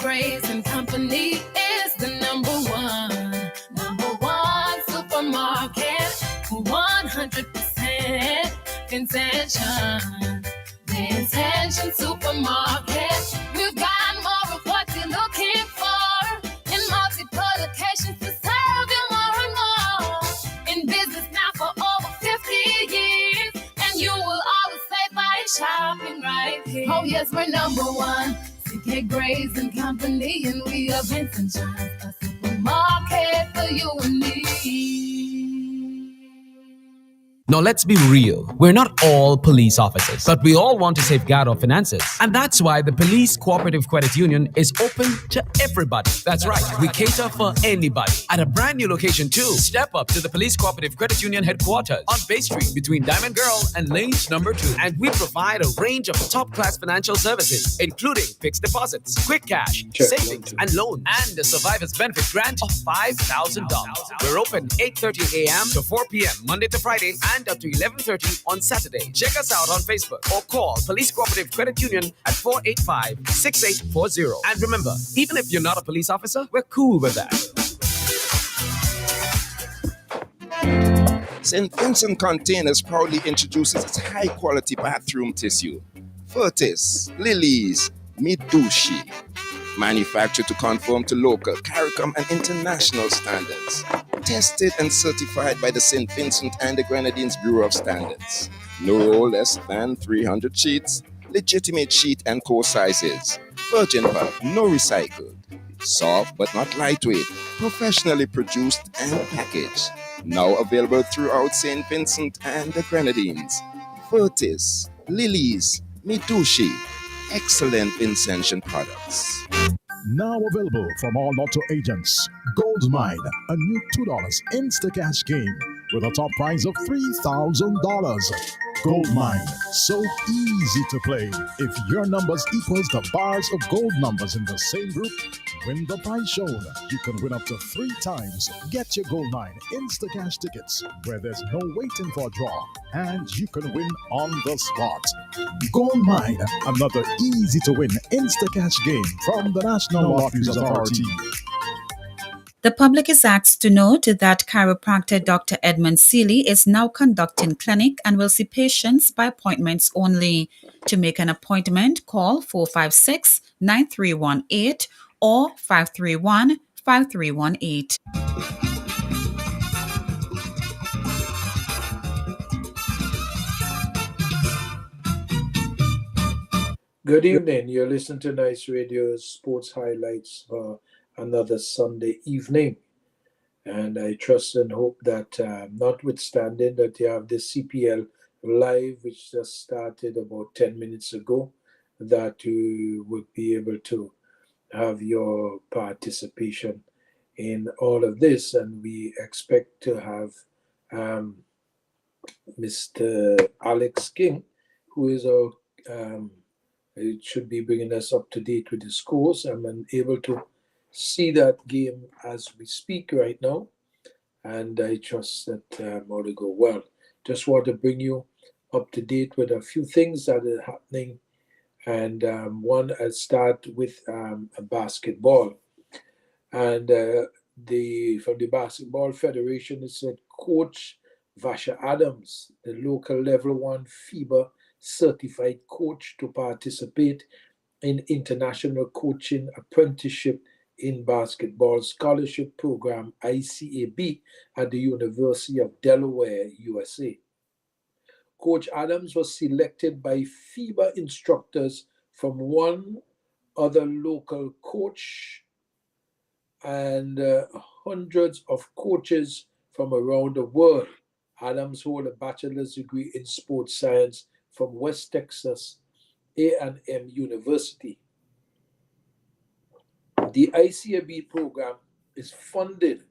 Grace and Company is the number one supermarket. 100% intention. The Intention Supermarket. We've got more of what you're looking for in multiple locations to serve you more and more. In business now for over 50 years, and you will always save by shopping right here. Oh yes, we're number one. CK Grace and Company, and we are Vincent Johns, a supermarket for you and me. Now let's be real. We're not all police officers, but we all want to safeguard our finances. And that's why the Police Cooperative Credit Union is open to everybody. That's right, we cater for anybody. At a brand new location too. Step up to the Police Cooperative Credit Union headquarters on Bay Street between Diamond Girl and Lane's number 2. And we provide a range of top-class financial services, including fixed deposits, quick cash, savings, and loans, and a survivor's benefit grant of $5,000. We're open 8:30 a.m. to 4 p.m. Monday to Friday, and up to 11:30 on Saturday. Check us out on Facebook or call Police Cooperative Credit Union at 485-6840. And remember, even if you're not a police officer, we're cool with that. St. Vincent Containers proudly introduces its high-quality bathroom tissue. Furtis, Lilies, Midushi. Manufactured to conform to local, CARICOM, and international standards. Tested and certified by the St. Vincent and the Grenadines Bureau of Standards. No roll less than 300 sheets. Legitimate sheet and core sizes. Virgin pulp, no recycled. Soft but not lightweight. Professionally produced and packaged. Now available throughout St. Vincent and the Grenadines. Furtis, Lilies, Midushi. Excellent Vincentian products. Now available from all Lotto agents. Goldmine, a new $2 Instacash game with a top prize of $3,000. Goldmine, so easy to play. If your numbers equals the bars of gold numbers in the same group, win the prize shown. You can win up to 3 times. Get your Goldmine Instacash tickets where there's no waiting for a draw, and you can win on the spot. Goldmine, another easy to win Instacash game from the National Lotteries Authority. The public is asked to note that chiropractor Dr. Edmund Seeley is now conducting clinic and will see patients by appointments only. To make an appointment, call 456-9318 or 531-5318. Good evening. You're listening to Nice Radio's sports highlights for another Sunday evening. And I trust and hope that notwithstanding that you have the CPL live, which just started about 10 minutes ago, that you would be able to have your participation in all of this. And we expect to have Mr. Alex King, who is our it should be bringing us up to date with the scores. I'm able to see that game as we speak right now, and I trust that all will go well. Just want to bring you up to date with a few things that are happening, and one, I'll start with basketball. And from the Basketball Federation, it said Coach Vasha Adams, the local level 1 FIBA certified coach, to participate in International Coaching Apprenticeship in Basketball Scholarship Program, ICAB, at the University of Delaware, USA. Coach Adams was selected by FIBA instructors from one other local coach and hundreds of coaches from around the world. Adams holds a bachelor's degree in sports science from West Texas A&M University. The ICAB program is funded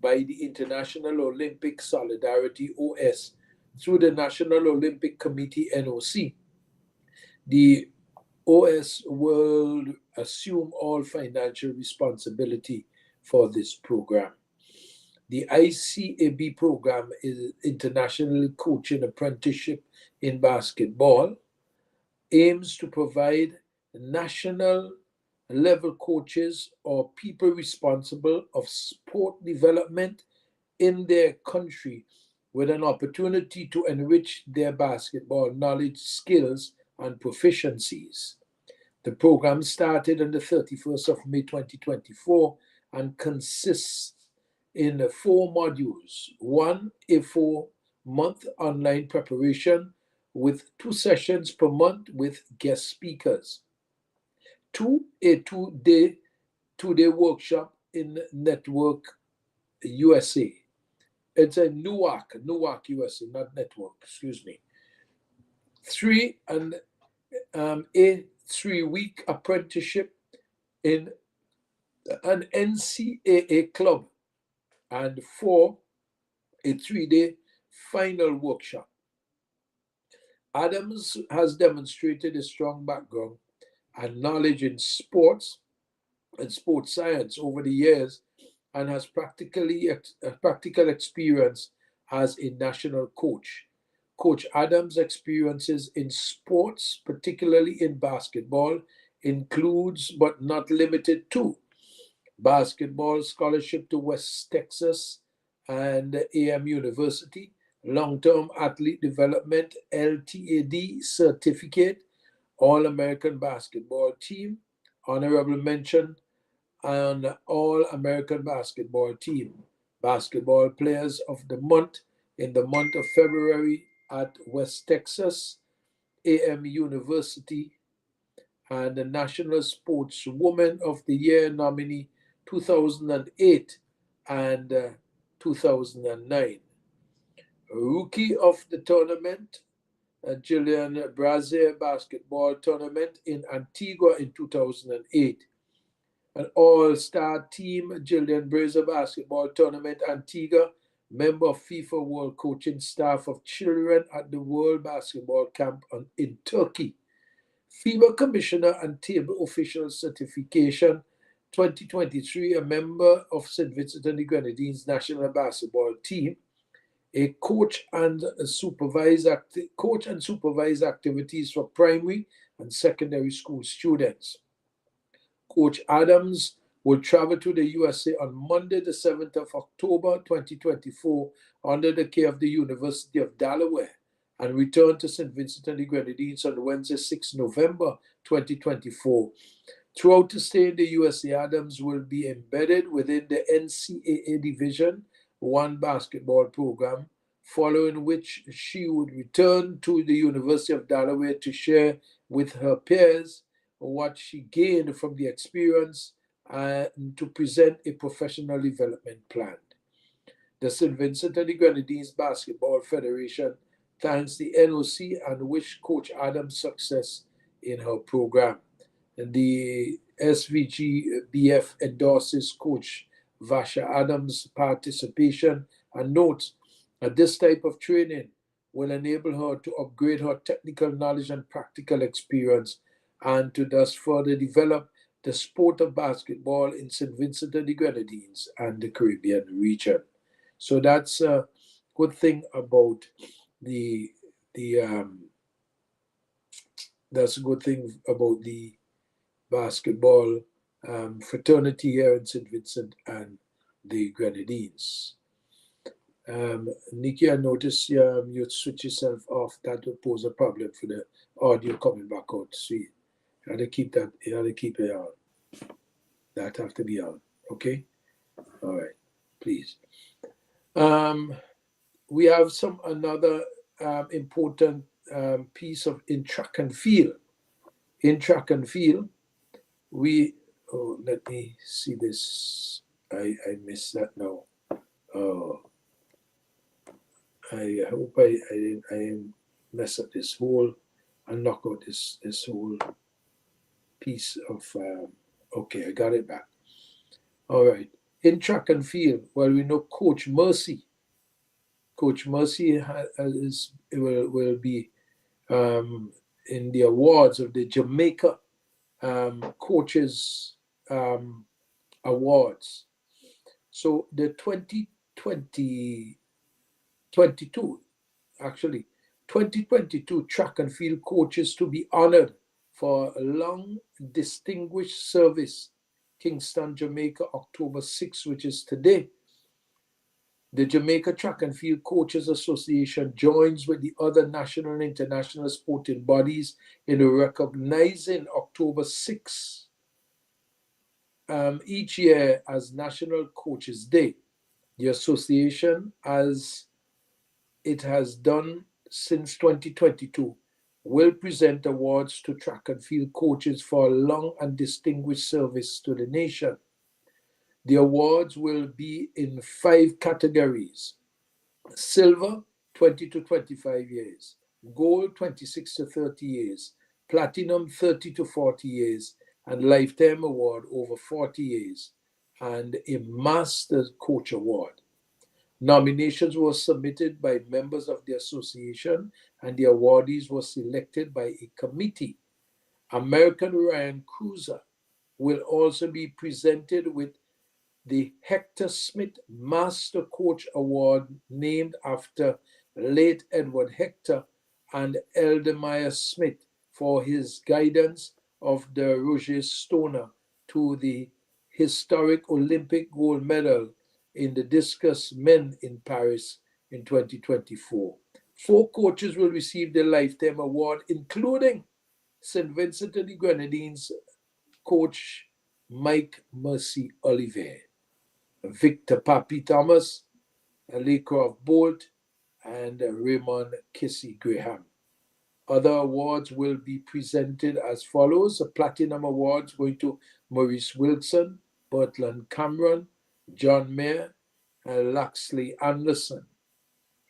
by the International Olympic Solidarity, OS, through the National Olympic Committee, NOC. The OS will assume all financial responsibility for this program. The ICAB program is International Coaching Apprenticeship in Basketball, aims to provide national level coaches or people responsible of sport development in their country with an opportunity to enrich their basketball knowledge, skills, and proficiencies. The program started on the 31st of May 2024 and consists in 4 modules. One, a 4-month online preparation with 2 sessions per month with guest speakers. 2, a 2-day workshop in Network USA. It's a Newark, USA, not Network, excuse me. 3, a 3-week apprenticeship in an NCAA club. And 4, a 3-day final workshop. Adams has demonstrated a strong background and knowledge in sports and sports science over the years and has practical experience as a national coach. Coach Adams' experiences in sports, particularly in basketball, includes but not limited to basketball scholarship to West Texas and AM University, long-term athlete development LTAD certificate, All-American basketball team, honorable mention on All-American basketball team, basketball players of the month in the month of February at West Texas, AM University, and the National Sportswoman of the Year nominee 2008 and 2009. Rookie of the tournament, Jillian Brazier basketball tournament in Antigua in 2008. An all-star team, Jillian Brazier basketball tournament, Antigua, member of FIFA World Coaching Staff of Children at the World Basketball Camp in Turkey. FIBA Commissioner and Table Official Certification 2023, a member of St. Vincent and the Grenadines national basketball team, a coach and supervise activities for primary and secondary school students. Coach Adams will travel to the USA on Monday, the 7th of October 2024, under the care of the University of Delaware, and return to St. Vincent and the Grenadines on Wednesday, 6 November 2024. Throughout the stay in the USA, Adams will be embedded within the NCAA Division I basketball program, following which she would return to the University of Delaware to share with her peers what she gained from the experience and to present a professional development plan. The St. Vincent and the Grenadines Basketball Federation thanks the NOC and wish Coach Adams success in her program. And the SVGBF endorses Coach Vasha Adams' participation and notes that this type of training will enable her to upgrade her technical knowledge and practical experience and to thus further develop the sport of basketball in St. Vincent and the Grenadines and the Caribbean region. So that's a good thing about that's a good thing about the basketball fraternity here in St. Vincent and the Grenadines. Nikki, I noticed you switch yourself off. That will pose a problem for the audio coming back out. So you have to keep that. You have to keep it on. That have to be on. Okay. All right. Please. We have another important piece of in track and field. In track and field, let me see this. I missed that now. Oh, I hope I didn't mess up this whole and knock out this whole piece of. Okay, I got it back. All right. In track and field, well, we know Coach Mercy. Coach Mercy will be in the awards of the Jamaica Coaches Awards. So the 2022 track and field coaches to be honored for a long distinguished service, Kingston, Jamaica, October 6th, which is today. The Jamaica Track and Field Coaches Association joins with the other national and international sporting bodies in recognizing October 6th each year as National Coaches Day. The association, as it has done since 2022, will present awards to track and field coaches for a long and distinguished service to the nation. The awards will be in 5 categories: silver, 20 to 25 years, gold, 26 to 30 years, platinum, 30 to 40 years, and lifetime award over 40 years, and a master coach award. Nominations were submitted by members of the association, and the awardees were selected by a committee. American Ryan Cruiser will also be presented with the Hector Smith Master Coach Award, named after late Edward Hector and Eldemeyer Smith for his guidance of the Roger Stoner to the historic Olympic gold medal in the discus men in Paris in 2024. 4 coaches will receive the Lifetime Award, including St. Vincent and the Grenadines coach Mike Mercy Olivier, Victor Papi Thomas, Laycroft Bolt, and Raymond Kissy Graham. Other awards will be presented as follows. The Platinum Awards going to Maurice Wilson, Bertland Cameron, John Mayer, and Laxley Anderson.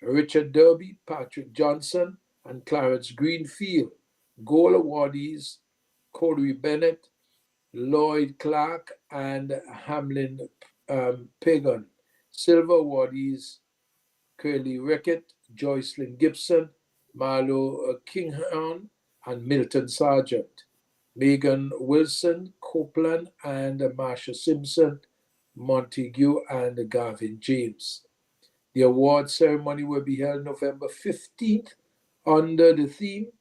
Richard Derby, Patrick Johnson, and Clarence Greenfield. Gold awardees, Corey Bennett, Lloyd Clark, and Hamlin Pagan. Silver awardees, Curly Rickett, Joycelyn Gibson, Marlo Kinghorn, and Milton Sargent. Megan Wilson, Copeland, and Marsha Simpson, Montague, and Gavin James. The award ceremony will be held November 15th under the theme,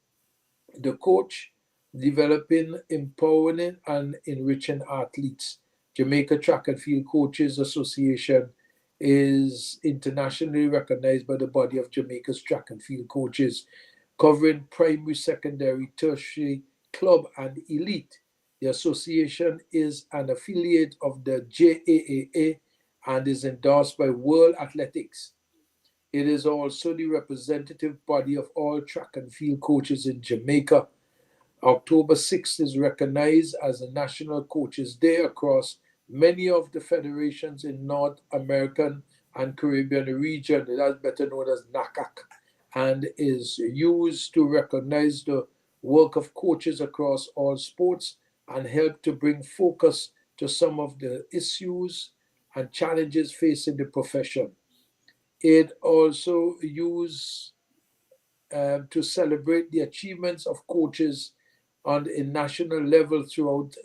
The Coach, Developing, Empowering, and Enriching Athletes. Jamaica Track and Field Coaches Association is internationally recognized by the body of Jamaica's track and field coaches, covering primary, secondary, tertiary, club, and elite. The association is an affiliate of the JAAA and is endorsed by World Athletics. It is also the representative body of all track and field coaches in Jamaica. October 6th is recognized as a National Coaches Day across many of the federations in North American and Caribbean region. It is better known as NACAC, and is used to recognize the work of coaches across all sports and help to bring focus to some of the issues and challenges facing the profession. It also used to celebrate the achievements of coaches on a national level throughout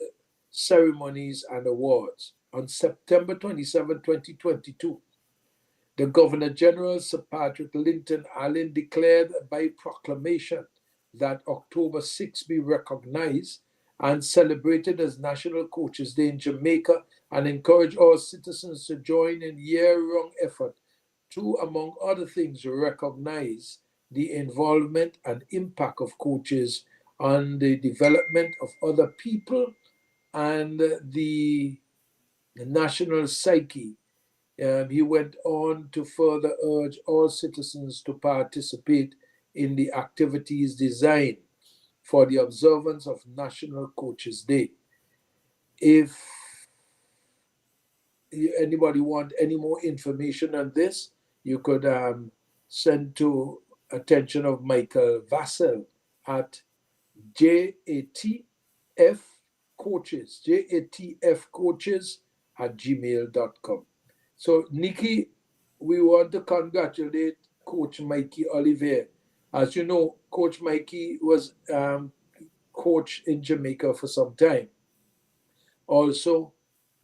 ceremonies and awards. On September 27, 2022, the Governor General, Sir Patrick Linton Allen, declared by proclamation that October 6 be recognized and celebrated as National Coaches Day in Jamaica, and encourage all citizens to join in year-round effort to, among other things, recognize the involvement and impact of coaches on the development of other people and the national psyche. He went on to further urge all citizens to participate in the activities designed for the observance of National Coaches Day. If anybody want any more information on this, you could send to attention of Michael Vassell at jatfcoaches@gmail.com. So, Nikki, we want to congratulate Coach Mikey Olivier. As you know, Coach Mikey was coach in Jamaica for some time. Also,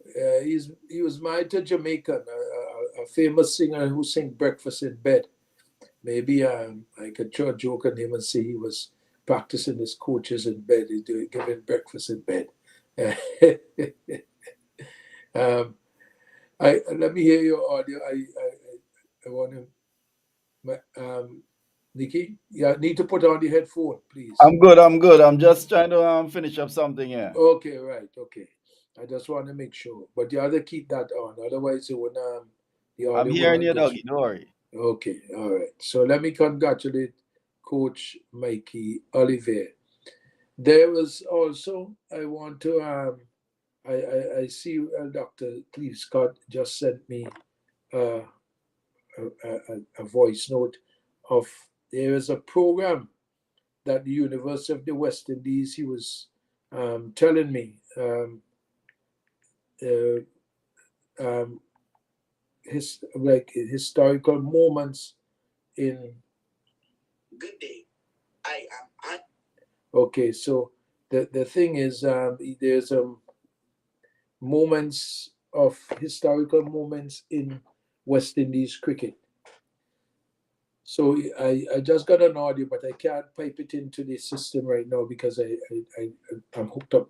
he was married to a Jamaican, a famous singer who sang Breakfast in Bed. Maybe I could throw a joke on him and say he was practicing his coaches in bed. He's giving breakfast in bed. Let me hear your audio. I want to, Nikki, need to put on the headphone, please. I'm good. I'm just trying to finish up something here. Okay, right. Okay. I just want to make sure. But you have to keep that on. Otherwise, it would, the audio I'm will hearing not you, get doggy. Don't worry. Okay, all right. So let me congratulate Coach Mikey Oliver. There was also, I want to, I see Dr. Cleve Scott just sent me a voice note of there is a program that the University of the West Indies, he was telling me, historical moments in. Good day. I am. Okay, so the thing is, there's moments of historical moments in West Indies cricket. So I just got an audio, but I can't pipe it into the system right now because I'm hooked up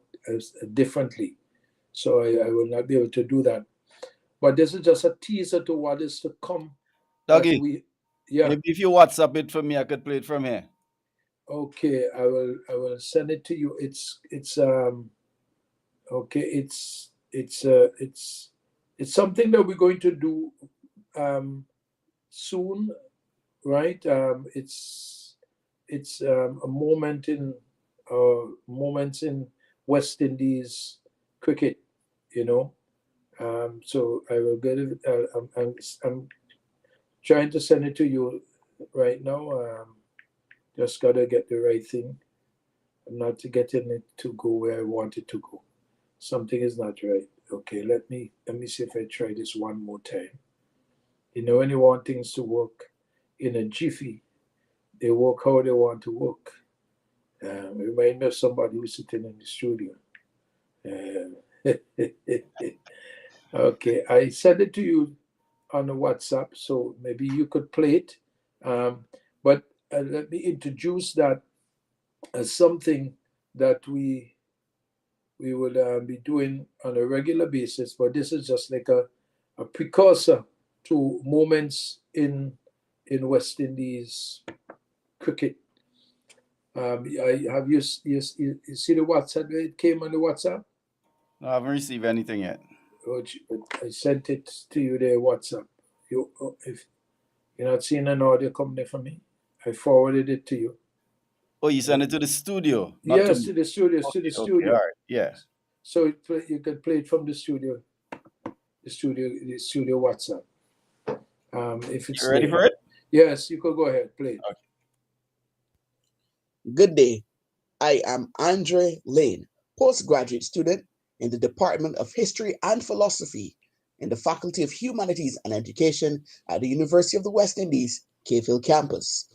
differently. So I will not be able to do that. But this is just a teaser to what is to come. Doggy, Maybe if you WhatsApp it for me, I could play it from here. Okay, I will send it to you. It's something that we're going to do soon, right? It's a moment in moments in West Indies cricket, you know. So I will get it. I'm trying to send it to you right now. Just gotta get the right thing. I'm not getting it to go where I want it to go. Something is not right. Okay, let me see if I try this one more time. You know, when you want things to work in a jiffy, they work how they want to work. Remind me of somebody who's sitting in the studio. Okay, I sent it to you on the WhatsApp, so maybe you could play it. But let me introduce that as something that we will be doing on a regular basis. But this is just like a precursor to moments in West Indies cricket. You see the WhatsApp? It came on the WhatsApp. No, I haven't received anything yet. I sent it to you there, WhatsApp. If you're not seeing an audio coming there from me, I forwarded it to you. Oh, you sent it to the studio? Yes, to the studio. Okay, to the studio. Okay, all right. Yeah. So you can play it from the studio. The studio WhatsApp. If it's ready for it? Yes, you could go ahead, play it. Okay. Good day. I am Andre Lane, postgraduate student in the Department of History and Philosophy in the Faculty of Humanities and Education at the University of the West Indies, Cave Hill campus.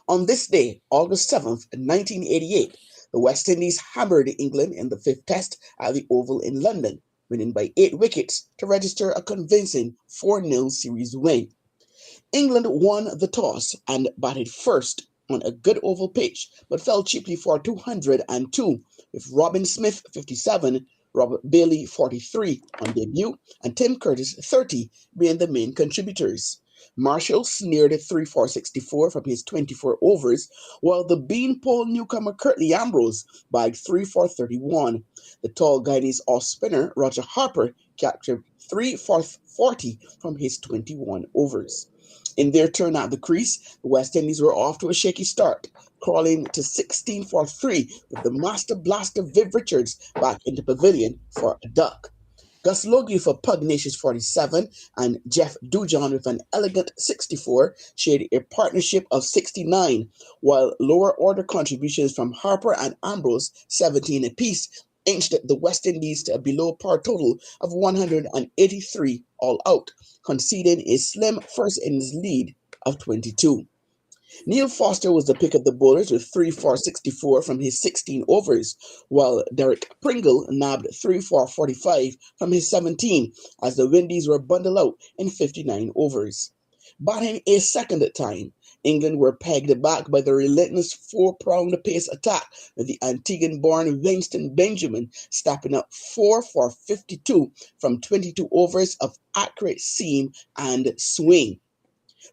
On this day, August 7th, 1988, the West Indies hammered England in the 5th Test at the Oval in London, winning by 8 wickets to register a convincing 4-0 series win. England won the toss and batted first on a good oval pitch, but fell cheaply for 202, with Robin Smith 57, Robert Bailey 43 on debut, and Tim Curtis 30 being the main contributors. Marshall snared 3 for 64 from his 24 overs, while the beanpole newcomer Curtly Ambrose bagged 3 for 31. The tall Guyanese off-spinner Roger Harper captured 3 for 40 from his 21 overs. In their turn at the crease, the West Indies were off to a shaky start, crawling to 16 for 3 with the master blaster Viv Richards back into pavilion for a duck. Gus Logie for pugnacious 47 and Jeff Dujon with an elegant 64 shared a partnership of 69, while lower order contributions from Harper and Ambrose, 17 apiece, inched the West Indies to a below par total of 183 all out, conceding a slim first innings lead of 22. Neil Foster was the pick of the bowlers with 3 for 64 from his 16 overs, while Derek Pringle nabbed 3 for 45 from his 17 as the Windies were bundled out in 59 overs. Batting a second time, England were pegged back by the relentless four-pronged pace attack, with the Antiguan-born Winston Benjamin stepping up 4 for 52 from 22 overs of accurate seam and swing.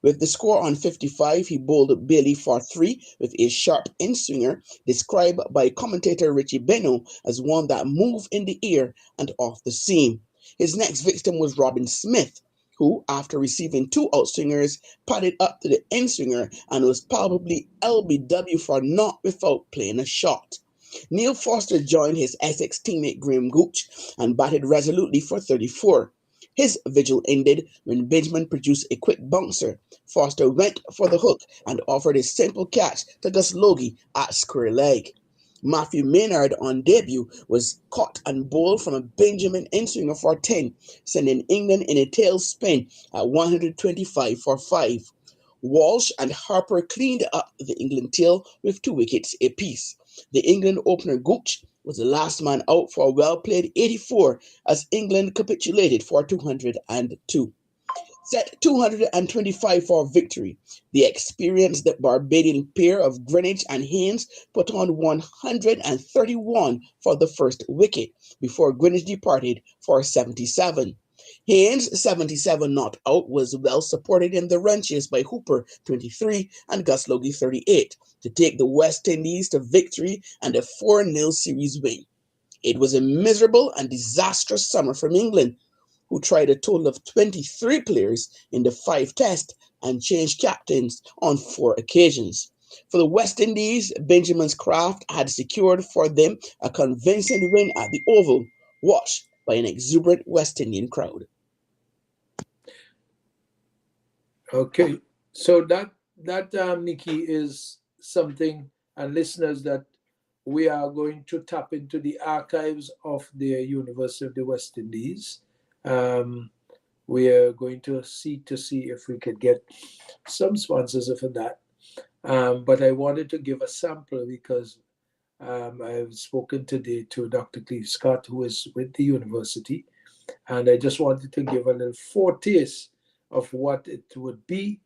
With the score on 55, he bowled Bailey for 3 with a sharp in-swinger, described by commentator Richie Beno as one that moved in the air and off the seam. His next victim was Robin Smith, who, after receiving 2 outswingers, padded up to the in-swinger and was probably LBW for not without playing a shot. Neil Foster joined his Essex teammate Graham Gooch and batted resolutely for 34. His vigil ended when Benjamin produced a quick bouncer. Foster went for the hook and offered a simple catch to Gus Logie at square leg. Matthew Maynard on debut was caught and bowled from a Benjamin in-swinger for 10, sending England in a tailspin at 125 for 5. Walsh and Harper cleaned up the England tail with 2 wickets apiece. The England opener Gooch was the last man out for a well-played 84 as England capitulated for 202. Set 225 for victory. The experienced Barbadian pair of Greenwich and Haynes put on 131 for the first wicket before Greenwich departed for 77. Haynes' 77 not out was well supported in the run chase by Hooper 23 and Gus Logie 38 to take the West Indies to victory and a 4-0 series win. It was a miserable and disastrous summer from England, who tried a total of 23 players in the 5 tests and changed captains on 4 occasions. For the West Indies, Benjamin's craft had secured for them a convincing win at the Oval, watched by an exuberant West Indian crowd. Okay, so that Nikki, is something, and listeners, that we are going to tap into the archives of the University of the West Indies. We are going to see if we could get some sponsors for that. But I wanted to give a sample because I've spoken today to Dr. Cleve Scott, who is with the university, and I just wanted to give a little foretaste of what it would be,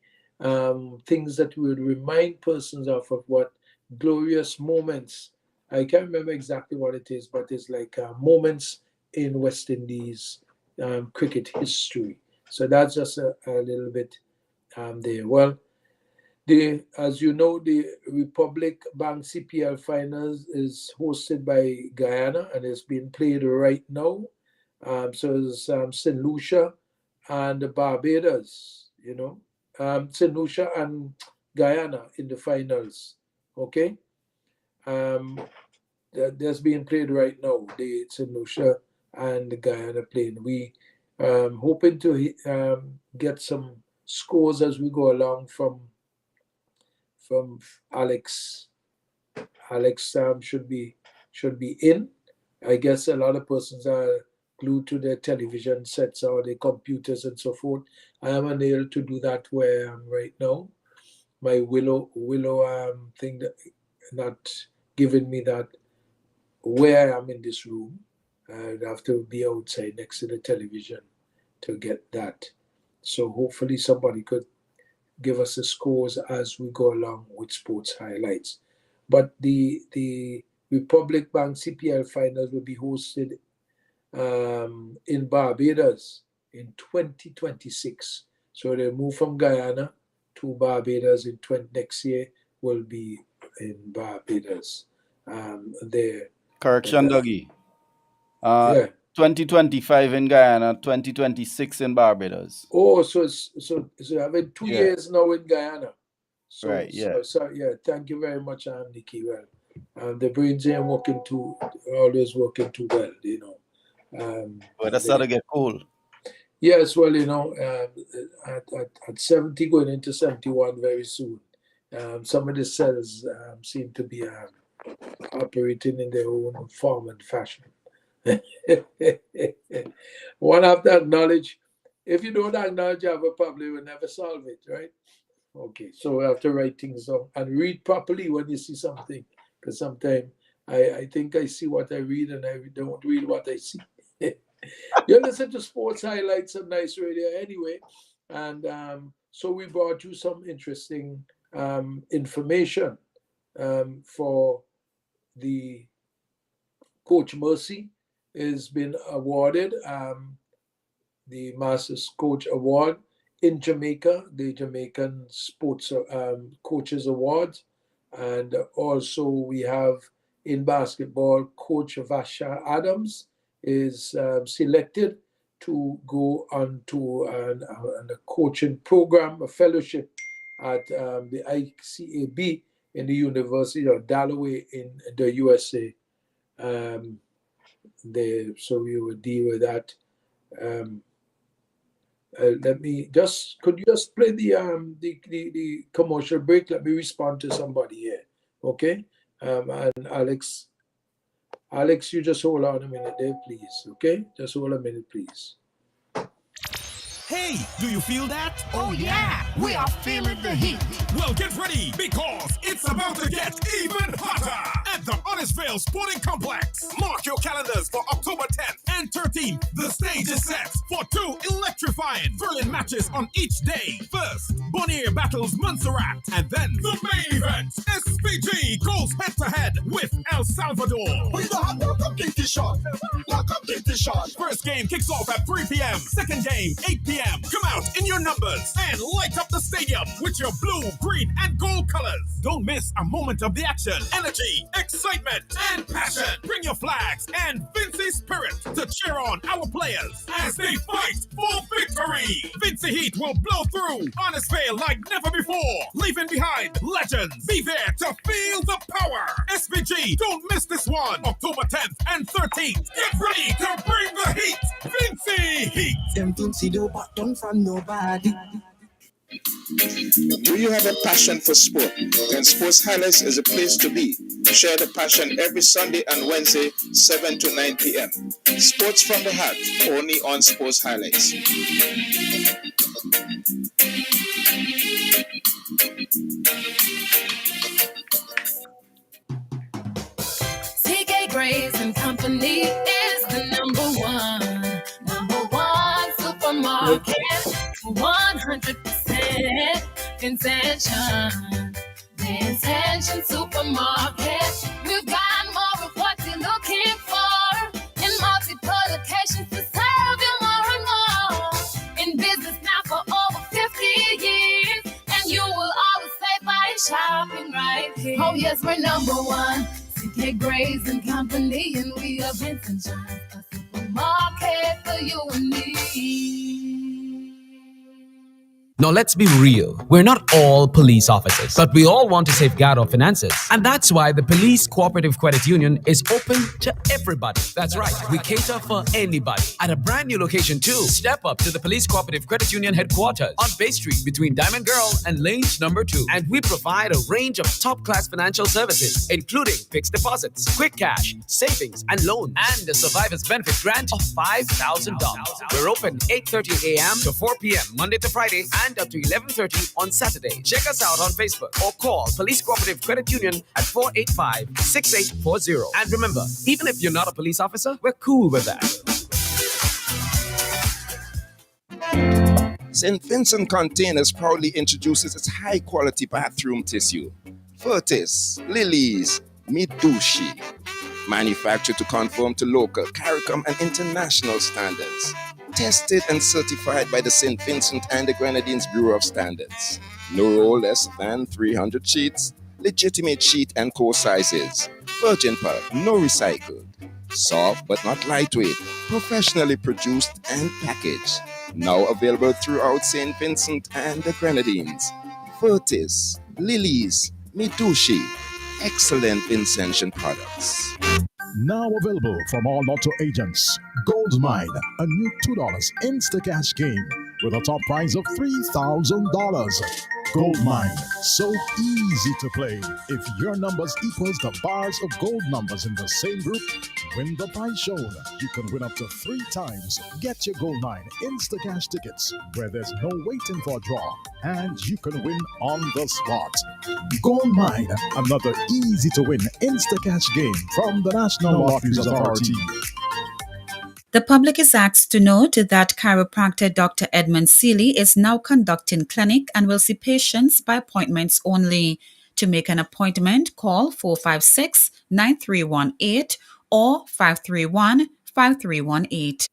things that would remind persons of what glorious moments. I can't remember exactly what it is, but it's like moments in West Indies cricket history. So that's just a little bit there. Well, as you know, the Republic Bank CPL Finals is hosted by Guyana and it's being played right now. So it's St. Lucia and Barbados, St. Lucia and Guyana in the finals. Okay, that's being played right now. The St. Lucia and Guyana playing. We hoping to get some scores as we go along from Alex. Alex should be in. I guess a lot of persons are glued to their television sets or their computers and so forth. I am unable to do that where I am right now. My Willow thing that not giving me that where I am in this room. I'd have to be outside next to the television to get that. So hopefully somebody could give us the scores as we go along with sports highlights. But the Republic Bank CPL finals will be hosted in Barbados in 2026. So they move from Guyana to Barbados in next year will be in Barbados. There. Correction, Dougie. Yeah. 2025 in Guyana, 2026 in Barbados. Oh, so having 2 years now in Guyana. So, right, yeah. So yeah, thank you very much, Nikki. Well, the brains ain't always working too well, But that's how to get cool. Yes, well, at 70 going into 71 very soon, some of the cells seem to be operating in their own form and fashion. One have to acknowledge. If you don't acknowledge you have a problem, you will never solve it, right? Okay, so we have to write things down and read properly when you see something, because sometimes I think I see what I read and I don't read what I see. You listen to sports highlights on Nice Radio anyway, and so we brought you some interesting information for the Coach Mercy has been awarded the Masters Coach Award in Jamaica, the Jamaican Sports Coaches Awards. And also we have in basketball, Coach Vasha Adams is selected to go on to a coaching program, a fellowship at the ICAB in the University of Delaware in the USA. So we will deal with that. Let me could you just play the commercial break? Let me respond to somebody here, okay? And Alex, you just hold on a minute there, please, okay? Just hold a minute, please. Hey, do you feel that? Oh yeah, we are feeling the heat. Well, get ready because it's about to get even hotter at the Honnestville Sporting Complex. Mark your calendars for October 10th and 13th. The stage is set for 2 electrifying, thrilling matches on each day. First, Bonnier battles Montserrat, and then the main event. SPG goes head-to-head with El Salvador. We don't have no competition. No competition. First game kicks off at 3 p.m. Second game, 8 p.m. Come out in your numbers and light up the stadium with your blue, green, and gold colors. Don't miss a moment of the action, energy, excitement, and passion. Bring your flags and Vincy spirit to cheer on our players as they fight for victory. Vincy Heat will blow through Honnestville like never before, leaving behind legends. Be there to feel the power. SPG, don't miss this one. October 10th and 13th. Get ready to bring the heat. Vincy Heat. Them Vincy do but don't from nobody. Do you have a passion for sport? Then Sports Highlights is a place to be. Share the passion every Sunday and Wednesday, 7 to 9 p.m. Sports from the heart, only on Sports Highlights. TK Grace and Company is the number one supermarket. 100% Intention. The Intention Supermarket. We've got more of what you're looking for in multiple locations to serve you more and more. In business now for over 50 years, and you will always say by shopping right here. Oh yes, we're number one. CK Grace and Company, and we are Vincent John, a supermarket for you and me. Now let's be real. We're not all police officers, but we all want to safeguard our finances. And that's why the Police Cooperative Credit Union is open to everybody. That's right. We cater for anybody. At a brand new location too. Step up to the Police Cooperative Credit Union headquarters on Bay Street between Diamond Girl and Lanes number 2. And we provide a range of top-class financial services, including fixed deposits, quick cash, savings, and loans, and a survivor's benefit grant of $5,000. We're open 8:30 a.m. to 4 p.m. Monday to Friday and up to 11:30 on Saturday. Check us out on Facebook or call Police Cooperative Credit Union at 485-6840. And remember, even if you're not a police officer, we're cool with that. St. Vincent Containers proudly introduces its high-quality bathroom tissue. Furtis, Lilies, Midushi. Manufactured to conform to local, CARICOM, and international standards. Tested and certified by the St. Vincent and the Grenadines Bureau of Standards. No roll less than 300 sheets. Legitimate sheet and core sizes. Virgin pulp, no recycled. Soft but not lightweight. Professionally produced and packaged. Now available throughout St. Vincent and the Grenadines. Furtis, Lilies, Midushi. Excellent Vincentian products. Now available from all Lotto agents. Gold Mine, a new $2 Instacash game with a top prize of $3,000. Gold Mine, so easy to play. If your numbers equals the bars of gold numbers in the same group, win the prize shown. You can win up to 3 times. Get your Gold Mine Instacash tickets where there's no waiting for a draw, and you can win on the spot. Gold Mine, another easy to win Instacash game from the National Lotteries Authority. The public is asked to note that chiropractor Dr. Edmund Seeley is now conducting clinic and will see patients by appointments only. To make an appointment, call 456-9318 or 531-5318.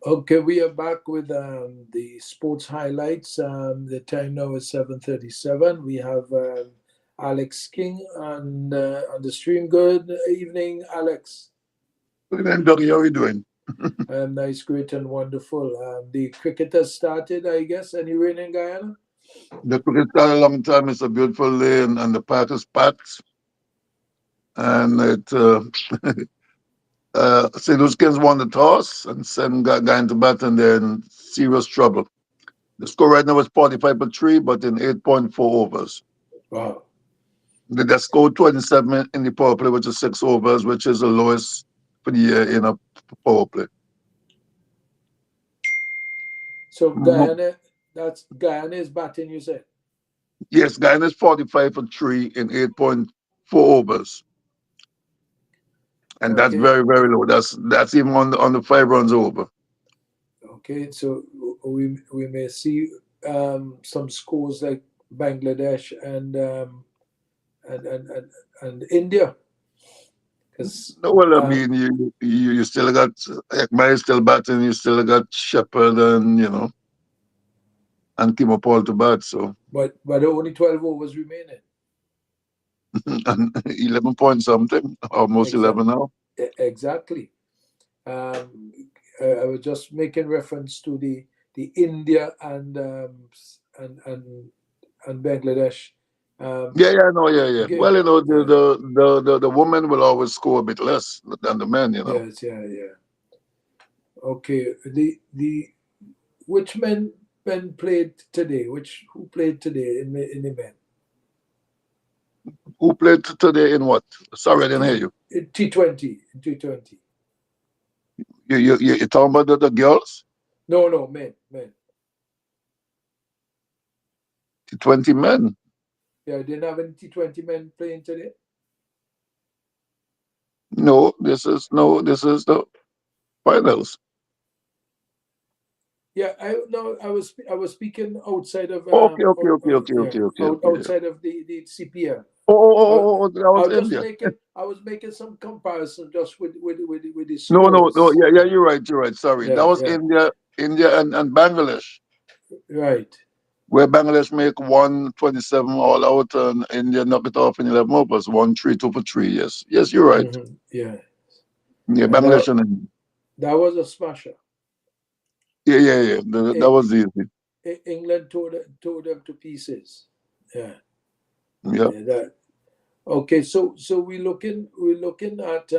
Okay, we are back with the sports highlights. The time now is 7:37. We have Alex King on the stream. Good evening, Alex. Good evening, Dougie. How are you doing? Nice, great, and wonderful. The cricket has started, I guess. Any rain in Guyana? The cricket started a long time. It's a beautiful day, and the park is packed. And it St. Louis Kings won the toss and sent guy into bat, and they're in serious trouble. The score right now is 45-3, but in 8.4 overs. Wow. They scored 27 in the power play, which is 6 overs, which is the lowest for the year in a power play. So Guyana, Guyana is batting, you said? Yes, Guyana is 45-3 in 8.4 overs. And that's very, very low. That's even on the 5 runs over. Okay, so we may see some scores like Bangladesh and India. Well, I mean, you still got Ekman is still batting. You still got Shepherd and and Kimo Paul to bat. So, but only 12 overs remaining. 11 point something, almost 11 now. Exactly. I was just making reference to the India and Bangladesh. Yeah. Okay. Well, the women will always score a bit less than the men, Yes, yeah. Okay, which men played today? Who played today in the men? Who played today in what? Sorry, I didn't hear you. In T20. You're talking about the girls? No, men. T20 men. Yeah, didn't have any T20 men playing today. No, this is the finals. Yeah, I was speaking outside of Okay. outside of the CPL. Oh, that was India. I was making some comparison just with the scores. No. Yeah, you're right. Sorry, that was India and Bangladesh. Right. Where Bangladesh make 127 all out and India knock it off in 11 overs, 1-3, 2 for 3. Yes, you're right. Mm-hmm. Yeah. Yeah, Bangladesh and India. That was a smasher. Yeah. That was easy. England tore them to pieces. Yeah. Okay, so we're looking at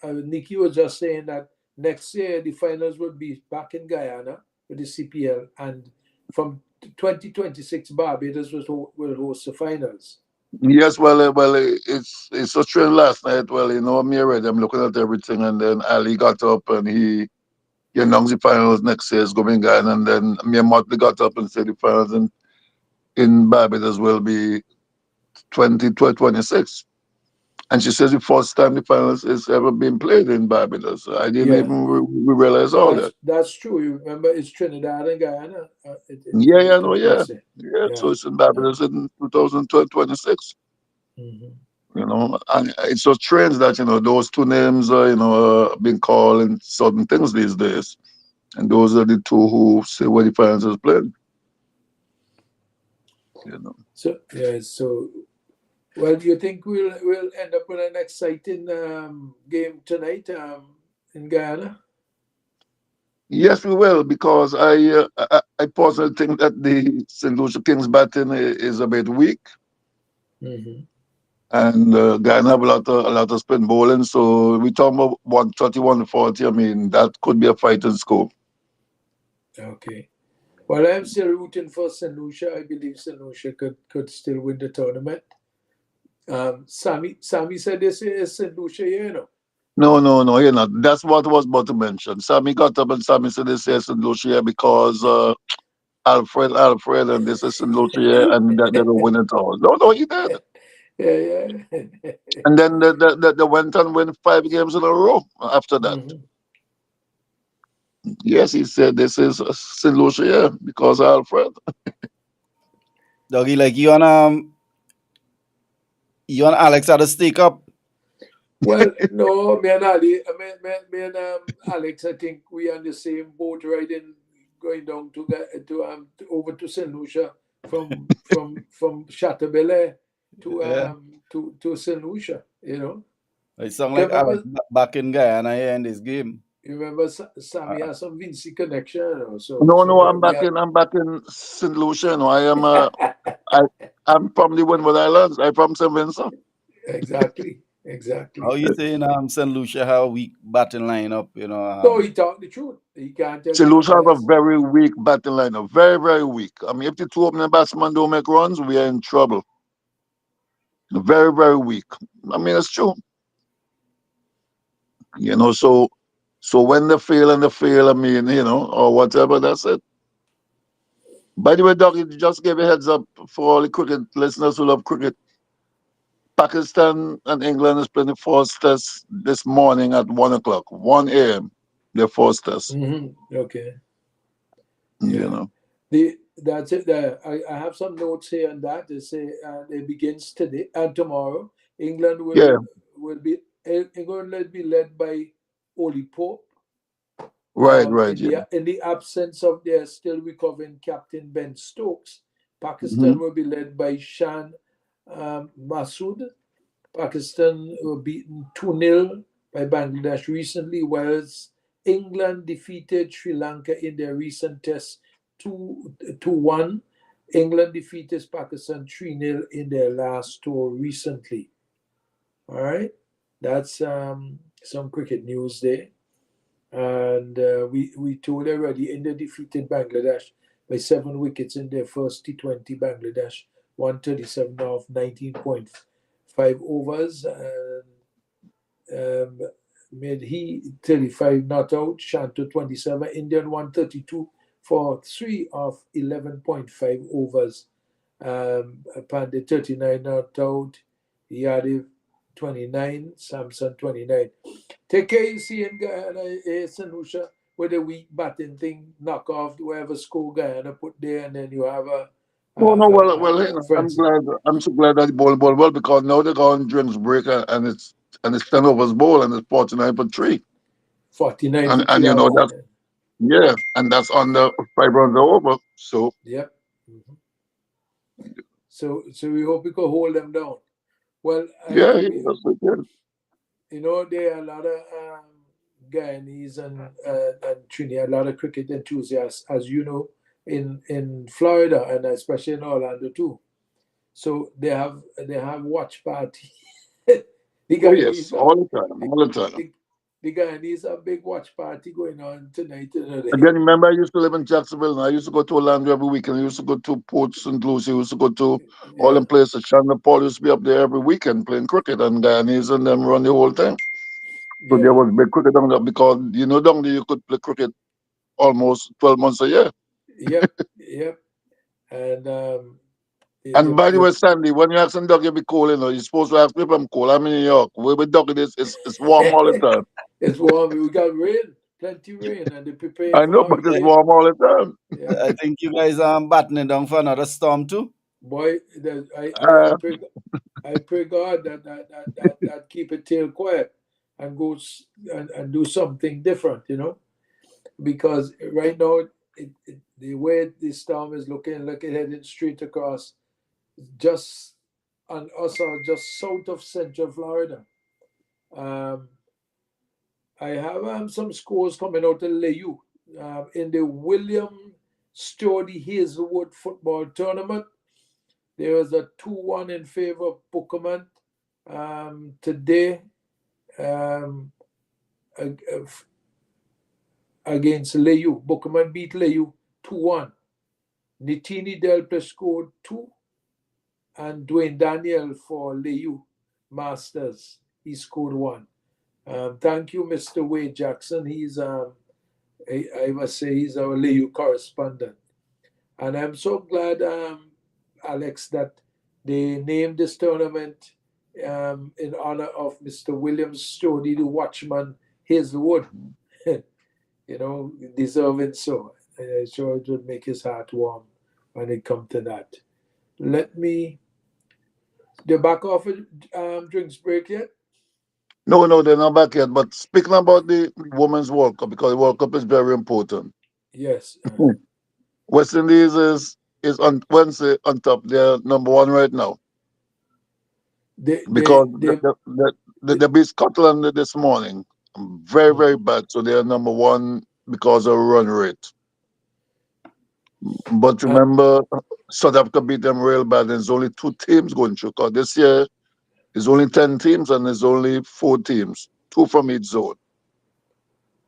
Nikki was just saying that next year the finals will be back in Guyana with the CPL, and from 2026 Barbados will host the finals. Yes, well, it's a trend last night. Well, me already, I'm looking at everything, and then Ali got up and he announced the finals next year is going in Guyana, and then me and Motley got up and said the finals in Barbados will be 2026. And she says the first time the finals is ever been played in Barbados. I didn't even realize all that. That's true. You remember it's Trinidad and Guyana. Yeah. So it's in Barbados in 2026. Mm-hmm. And it's so strange that those two names are being called in certain things these days, and those are the two who say where the finals is played. So. Well, do you think we'll end up with an exciting game tonight in Guyana? Yes, we will, because I personally think that the St. Lucia Kings batting is a bit weak, and Guyana have a lot of spin bowling. So we talk about 130-140. I mean, that could be a fighting score. Okay. Well, I'm still rooting for St. Lucia. I believe St. Lucia could still win the tournament. Sammy said this is St. Lucia, No, you're not. That's what I was about to mention. Sammy got up and Sammy said this is St. Lucia because Alfred, and this is St. Lucia, and that they will win it all. No, he did. Yeah. And then they went and win 5 games in a row after that. Mhm. Yes, he said this is St. Lucia because of Alfred. Doggy, like you and Alex had a stake up. Well, no, me and Ali, me and Alex, I think we are on the same boat riding, going down over to St. Lucia from Chateaubelair Yeah. to St. Lucia. You know, It sound you like Alex remember, back in Guyana here in this game. Sammy has some Vinci connection, you know, so No, I'm we back in St. Lucia. No, I'm from the Windward Islands. I'm from St. Vincent. exactly. How you saying St. Lucia have a weak batting lineup, you know? So he talked the truth. He can't tell St. you Lucia nothing have a else. very weak batting lineup. Very, very weak. I mean, if the 2 opening batsmen don't make runs, we are in trouble. Very, very weak. I mean, it's true. You know, so when they fail, I mean, you know, or whatever, that's it. By the way, Doc, just give a heads up for all the cricket listeners who love cricket. Pakistan and England is playing the first test this morning at 1 o'clock, 1 a.m. Their first test, Okay. you know. That's it. I have some notes here on that. They say it begins today and tomorrow. England Yeah, will be led by Oli Pope. right, yeah. In the absence of their still recovering captain Ben Stokes, Pakistan Mhm. will be led by Shan Masood. Pakistan were beaten 2-0 by Bangladesh recently, whereas England defeated Sri Lanka in their recent test 2-1. England defeated Pakistan 3-0 in their last tour recently. All right, that's some cricket news there. And we told already, India defeated Bangladesh by 7 wickets in their first T20. Bangladesh 137 off 19.5 overs. And Medhi 35 not out, Shanto 27, Indian 132 for 3 of 11.5 overs. Pandey 39 not out, Yadav 29, Samson 29. Take care, you see, in Guyana, St. Lucia, with a weak batting thing, knock off whoever score Guyana put there, and then you have a No, well, hey, frenzy. I'm so glad that the ball well because now they're going drinks break and it's 10 overs bowl and it's 49 for 3. 49 for And 3 you know hours. yeah, and that's under 5 runs are over. So Yep. So we hope we can hold them down. Well, yeah, that's it. you know, there are a lot of Guyanese and Trinidad, a lot of cricket enthusiasts, as you know, in Florida and especially in Orlando too. So they have watch party. The Oh yes, all the time. The Guyanese have a big watch party going on tonight. And then remember, I used to live in Jacksonville, and I used to go to Orlando every weekend. I used to go to Port St. Lucie. I used to go to all them places. Chandler Paul used to be up there every weekend playing cricket, and Guyanese and them run the whole time. So there was big cricket down there because, you know, down there you could play cricket almost 12 months a year. Yep. And by the way, Sandy, when you ask him, Doug, you be cold, you know, you're supposed to ask me if I'm cold. I'm in New York. Where we Doug it is, it's warm all the time. It's warm. We got rain, plenty rain, and they prepare. I know, but it's warm all the time. I think you guys are battening down for another storm too. Boy, I pray God that keep it tail quiet and go and do something different, you know, because right now the way the storm is looking like it heading straight across, just on us or just south of Central Florida. I have some scores coming out of LeU in the William Sturdy Hazelwood football tournament. There was a 2-1 in favor of Buckerman today against LeU. Buckerman beat LeU 2-1. Nitini Delta scored 2, and Dwayne Daniel for LeU Masters, he scored 1. Thank you, Mr. Wade Jackson. He's I must say he's our LeU correspondent. And I'm so glad, Alex, that they named this tournament in honor of Mr. William Stoney, the watchman, Hazelwood. You know, deserving so. I'm sure it would make his heart warm when it comes to that. Let me. They're back off drinks break yet? No, they're not back yet. But speaking about the Women's World Cup, because the World Cup is very important. Yes. West Indies is on Wednesday on top. They're number one right now because they beat Scotland this morning. Very bad. So they are number one because of run rate. But remember, South Africa beat them real bad. There's only 2 teams going through. Because this year, there's only 10 teams and there's only 4 teams, 2 from each zone.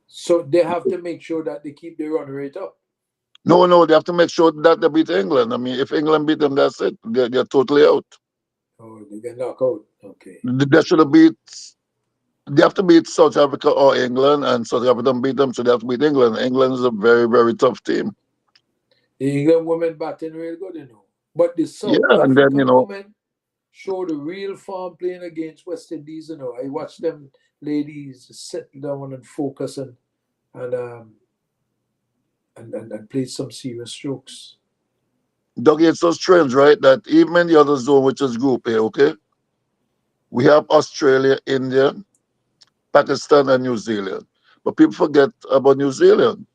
So they have to make sure that they keep the run rate up. No, they have to make sure that they beat England. I mean, if England beat them, that's it. They're totally out. Oh, they get knocked out. Okay. They should have beat. They have to beat South Africa or England, and South Africa don't beat them, so they have to beat England. England is a very tough team. The England women batting real good, you know. But the South and then, African women show the real form playing against West Indies, you know. I watched them ladies sit down and focus and play some serious strokes. Dougie, it's so strange, right? That even in the other zone, which is Group A, okay, we have Australia, India, Pakistan, and New Zealand. But people forget about New Zealand.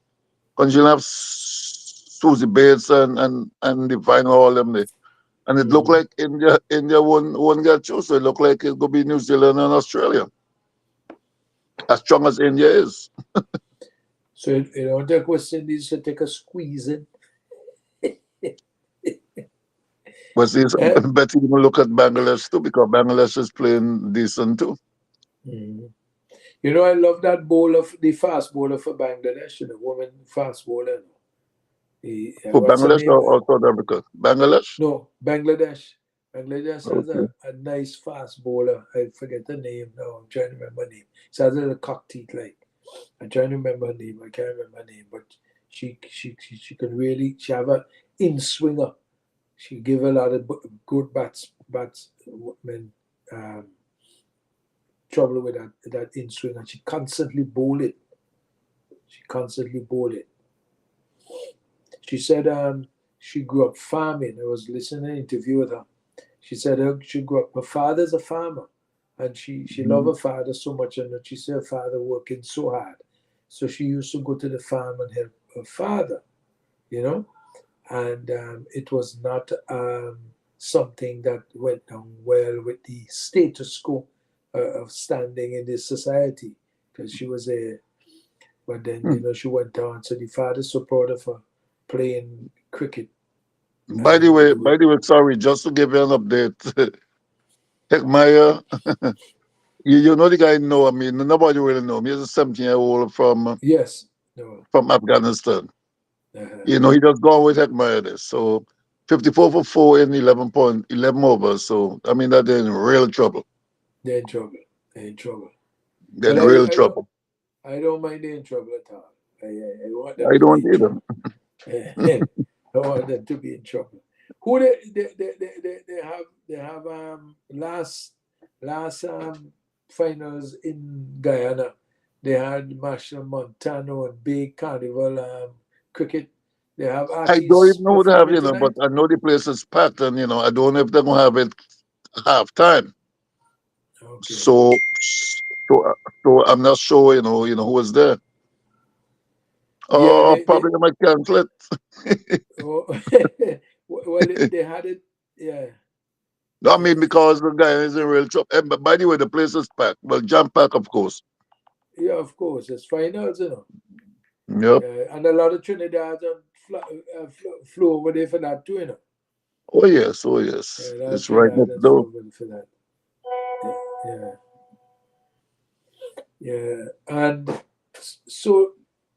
Because you'll have Susie Bates and Divine, all them there. And it looked like India won't get through, so it looked like it could be New Zealand and Australia. As strong as India is. So you don't take West Indies to take a squeeze in. But see, better even look at Bangladesh too, because Bangladesh is playing decent too. You know, I love that the fast bowler for Bangladesh, the woman fast bowler. For Bangladesh or South Africa? Bangladesh? No, Bangladesh. Bangladesh has a nice fast bowler. I forget the name now. I'm trying to remember her name. She has a little cock teeth like. I'm trying to remember her name. I can't remember her name, but she can really. She have a in swinger. She give a lot of good batsmen trouble with that in swing, and she constantly bowl it. She said she grew up farming. I was listening to an interview with her. She said she grew up. Her father's a farmer, and she loved her father so much, and she said her father working so hard. So she used to go to the farm and help her father, you know. And it was not something that went down well with the status quo of standing in this society, because she was a. But then you know she went on. So the father's so proud of her playing cricket. By the way, sorry, just to give you an update, Hekmaya, you know the guy. No, I mean nobody really know him. He's a 17-year-old from from Afghanistan. You know, he just gone with Hekmaya this. So 54 for 4 in 11 overs. So I mean that they're in real trouble. They're in trouble. They're in real trouble. I don't mind they're in trouble at all. I want them I don't either. I want them to be in trouble. Who they have last finals in Guyana. They had Marshall Montano and Big Carnival cricket. They have I don't even know who they have, you know, but I know the place is packed, and you know, I don't know if they're gonna have it half time. Okay. So I'm not sure, you know who was there. Probably they might cancel it. Well, they had it, yeah. No, I mean, because the guy is in real trouble. But by the way, the place is packed. Well, jam packed, of course. Yeah, of course. It's finals, you know. Yep. And a lot of Trinidad flew over there for that too, you know. Oh yes. It's right next door. For that. Yeah. And so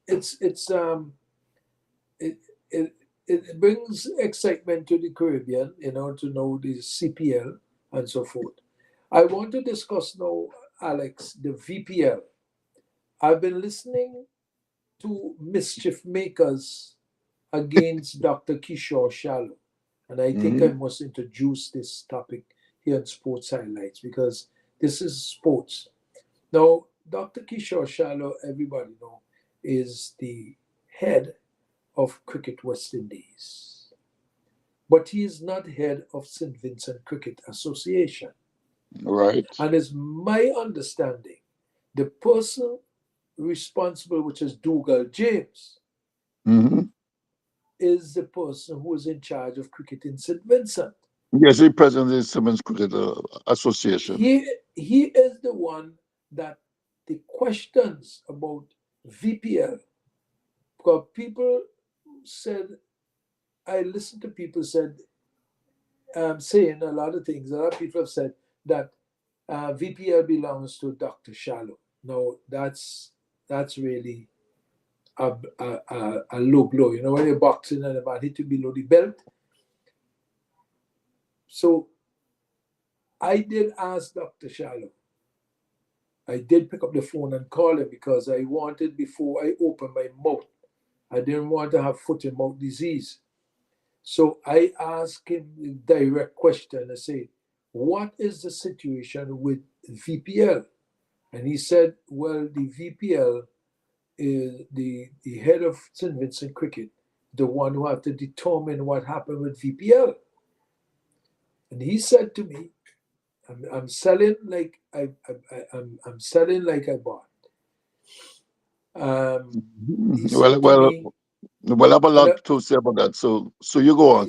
it brings excitement to the Caribbean, you know, to know the CPL and so forth. I want to discuss now, Alex, the VPL. I've been listening to Mischief Makers against Dr. Kishore Shallow. And I think I must introduce this topic here in Sports Highlights because this is sports. Now, Dr. Kishore Shallow, everybody know, is the head of Cricket West Indies. But he is not head of St. Vincent Cricket Association. Right. And it's my understanding, the person responsible, which is Dougal James, is the person who is in charge of cricket in St. Vincent. Yes, he president of the Simmons Cricket Association. He is the one that the questions about VPL, because people said, I listened to people said, saying a lot of things. A lot of people have said that VPL belongs to Dr. Shallow. No, that's really a low blow. You know, when you're boxing and a man hit you below the belt. So I did ask Dr. Shallow. I did pick up the phone and call him because I wanted, before I opened my mouth, I didn't want to have foot and mouth disease. So I asked him the direct question. I say, what is the situation with VPL? And he said, well, the VPL is the head of St. Vincent Cricket, the one who have to determine what happened with VPL. And he said to me, I'm selling like I'm selling like I bought. Well, I have a lot to say about that. So you go on.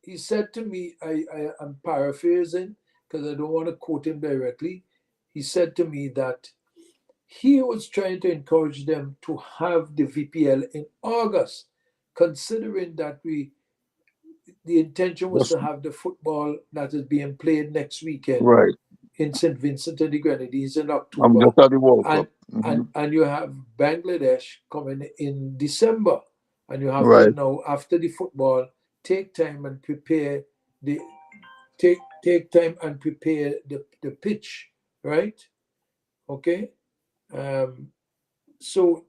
He said to me, I'm paraphrasing because I don't want to quote him directly. He said to me that he was trying to encourage them to have the VPL in August, considering that the intention was to have the football that is being played next weekend in St. Vincent and the Grenadines in October. And you have Bangladesh coming in December. And you have to now, after the football, take time and prepare the pitch, right? Okay. So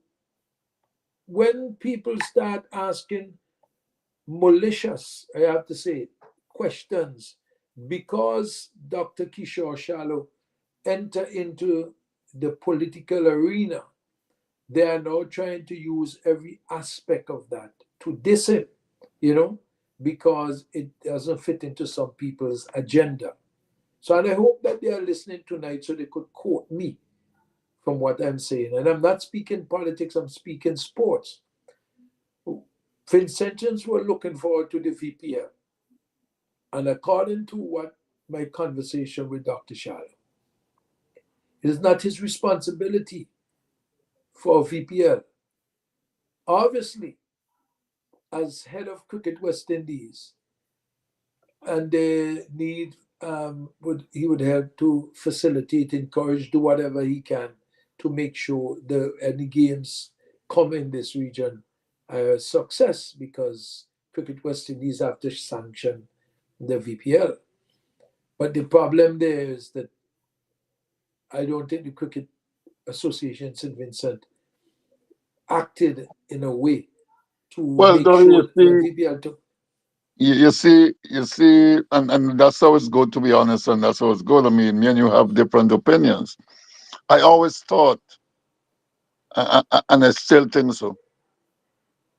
when people start asking malicious, I have to say, questions, because Dr. Kishore Shallow enter into the political arena, they are now trying to use every aspect of that to diss him, you know, because it doesn't fit into some people's agenda. So, and I hope that they are listening tonight so they could quote me from what I'm saying. And I'm not speaking politics, I'm speaking sports. Vincentians were looking forward to the VPL. And according to what my conversation with Dr. Shallow, it is not his responsibility for VPL. Obviously, as head of Cricket West Indies, and they need, he would help to facilitate, encourage, do whatever he can to make sure any games come in this region are a success, because Cricket West Indies have to sanction the VPL. But the problem there is that I don't think the Cricket Association St. Vincent acted in a way to make sure the VPL took. You see, and that's how it's good, to be honest, and that's how it's good. I mean, me and you have different opinions. I always thought, and I still think so,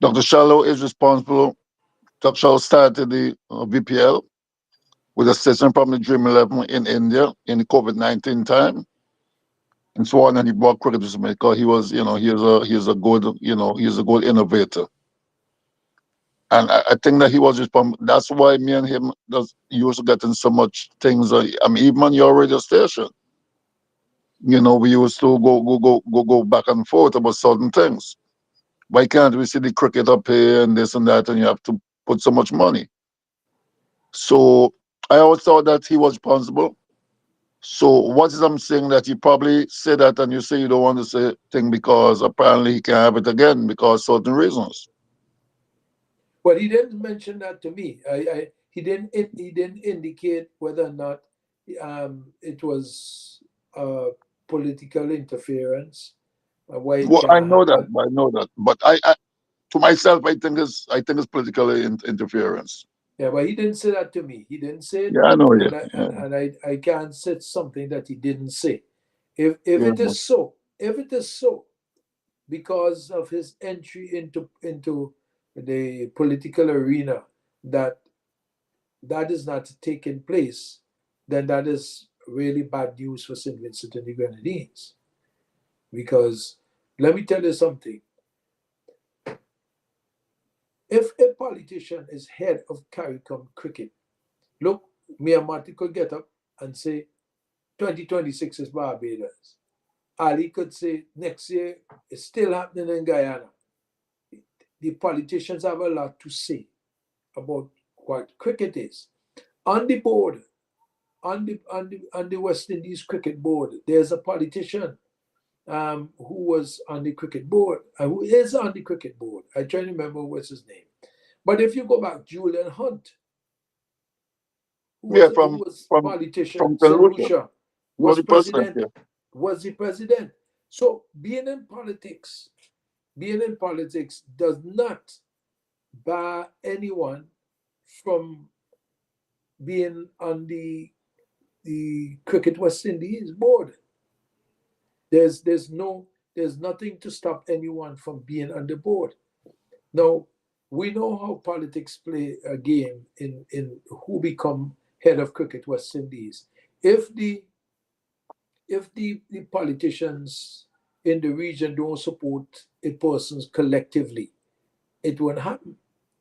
Dr. Shallow is responsible. Dr. Shallow started the VPL with a session from the Dream 11 in India in the COVID-19 time, and so on. And he brought cricket to Jamaica. He was, he's a good innovator. And I think that he was responsible. That's why me and him used to get in so much things. I mean, even on your radio station, we used to go back and forth about certain things. Why can't we see the cricket up here and this and that, and you have to put so much money? So I always thought that he was responsible. So what is I'm saying, that you probably say that and you say you don't want to say thing because apparently he can't have it again because certain reasons. Well, he didn't mention that to me. He didn't indicate whether or not it was political interference. I know that. But to myself, I think it's political interference. Yeah, but he didn't say that to me. He didn't say it, Yeah, I know. Yeah, and yeah, I can't say something that he didn't say. If yeah. it is so, because of his entry into the political arena, that is not taking place, then that is really bad news for St. Vincent and the Grenadines. Because let me tell you something. If a politician is head of CARICOM cricket, look, me and Marty could get up and say 2026 is Barbados. Ali could say next year it's still happening in Guyana. The politicians have a lot to say about what cricket is. On the board, on the West Indies cricket board, there's a politician who was on the cricket board, who is on the cricket board. I try to remember what's his name. But if you go back, Julian Hunt, who was politician, from St. St. Lucia. Lucia, Was was the president, president, was the president. So being in politics does not bar anyone from being on the Cricket West Indies board. There's nothing to stop anyone from being on the board. Now, we know how politics play a game in who become head of Cricket West Indies. If the politicians in the region don't support a person collectively, it won't happen,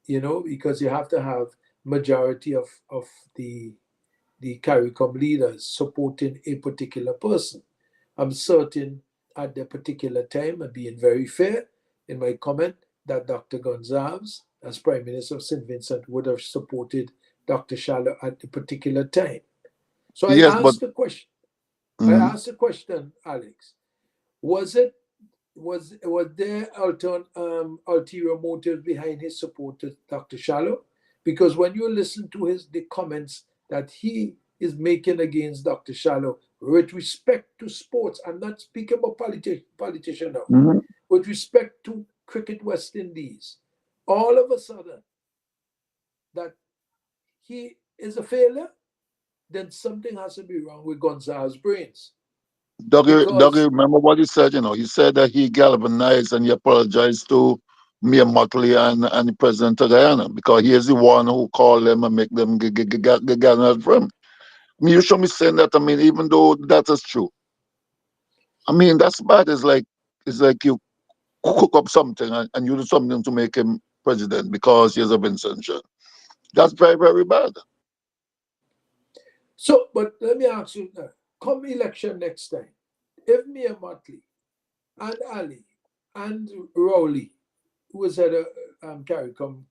because you have to have majority of the CARICOM leaders supporting a particular person. I'm certain at the particular time, and being very fair in my comment, that Dr. Gonzalez, as Prime Minister of St. Vincent, would have supported Dr. Shallow at the particular time. So I asked the question. I asked the question, Alex. Was there ulterior motives behind his support to Dr. Shallow? Because when you listen to the comments that he is making against Dr. Shallow with respect to sports, I'm not speaking about politician now, with respect to Cricket West Indies, all of a sudden that he is a failure, then something has to be wrong with Gonzalez's brains. Dougie, remember what he said? He said that he galvanized and he apologized to Mia Motley and the president of Guyana, because he is the one who called them and make them get from him. I mean, you should be saying that. I mean, even though that is true, I mean, that's bad. It's like you cook up something and you do something to make him president because he is a Vincent. That's very, very bad. So, but let me ask you now, come election next time, if Mia Motley and Ali and Rowley, who is at a CARICOM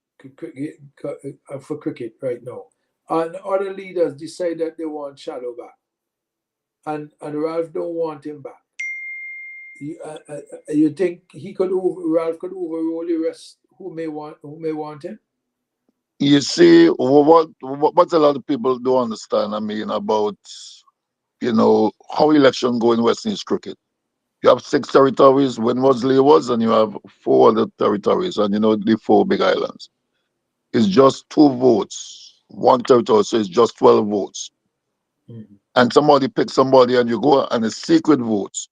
for cricket right now, and other leaders decide that they want Shallow back, and Ralph don't want him back, you think Ralph could overrule the rest who may want him? You see, what a lot of people don't understand, I mean, about, how election go in West Indies cricket. You have 6 territories, Windward's Leewards, and you have 4 other territories, and the 4 big islands. It's just 2 votes, 1 territory, so it's just 12 votes. And somebody picks somebody and you go and it's secret votes.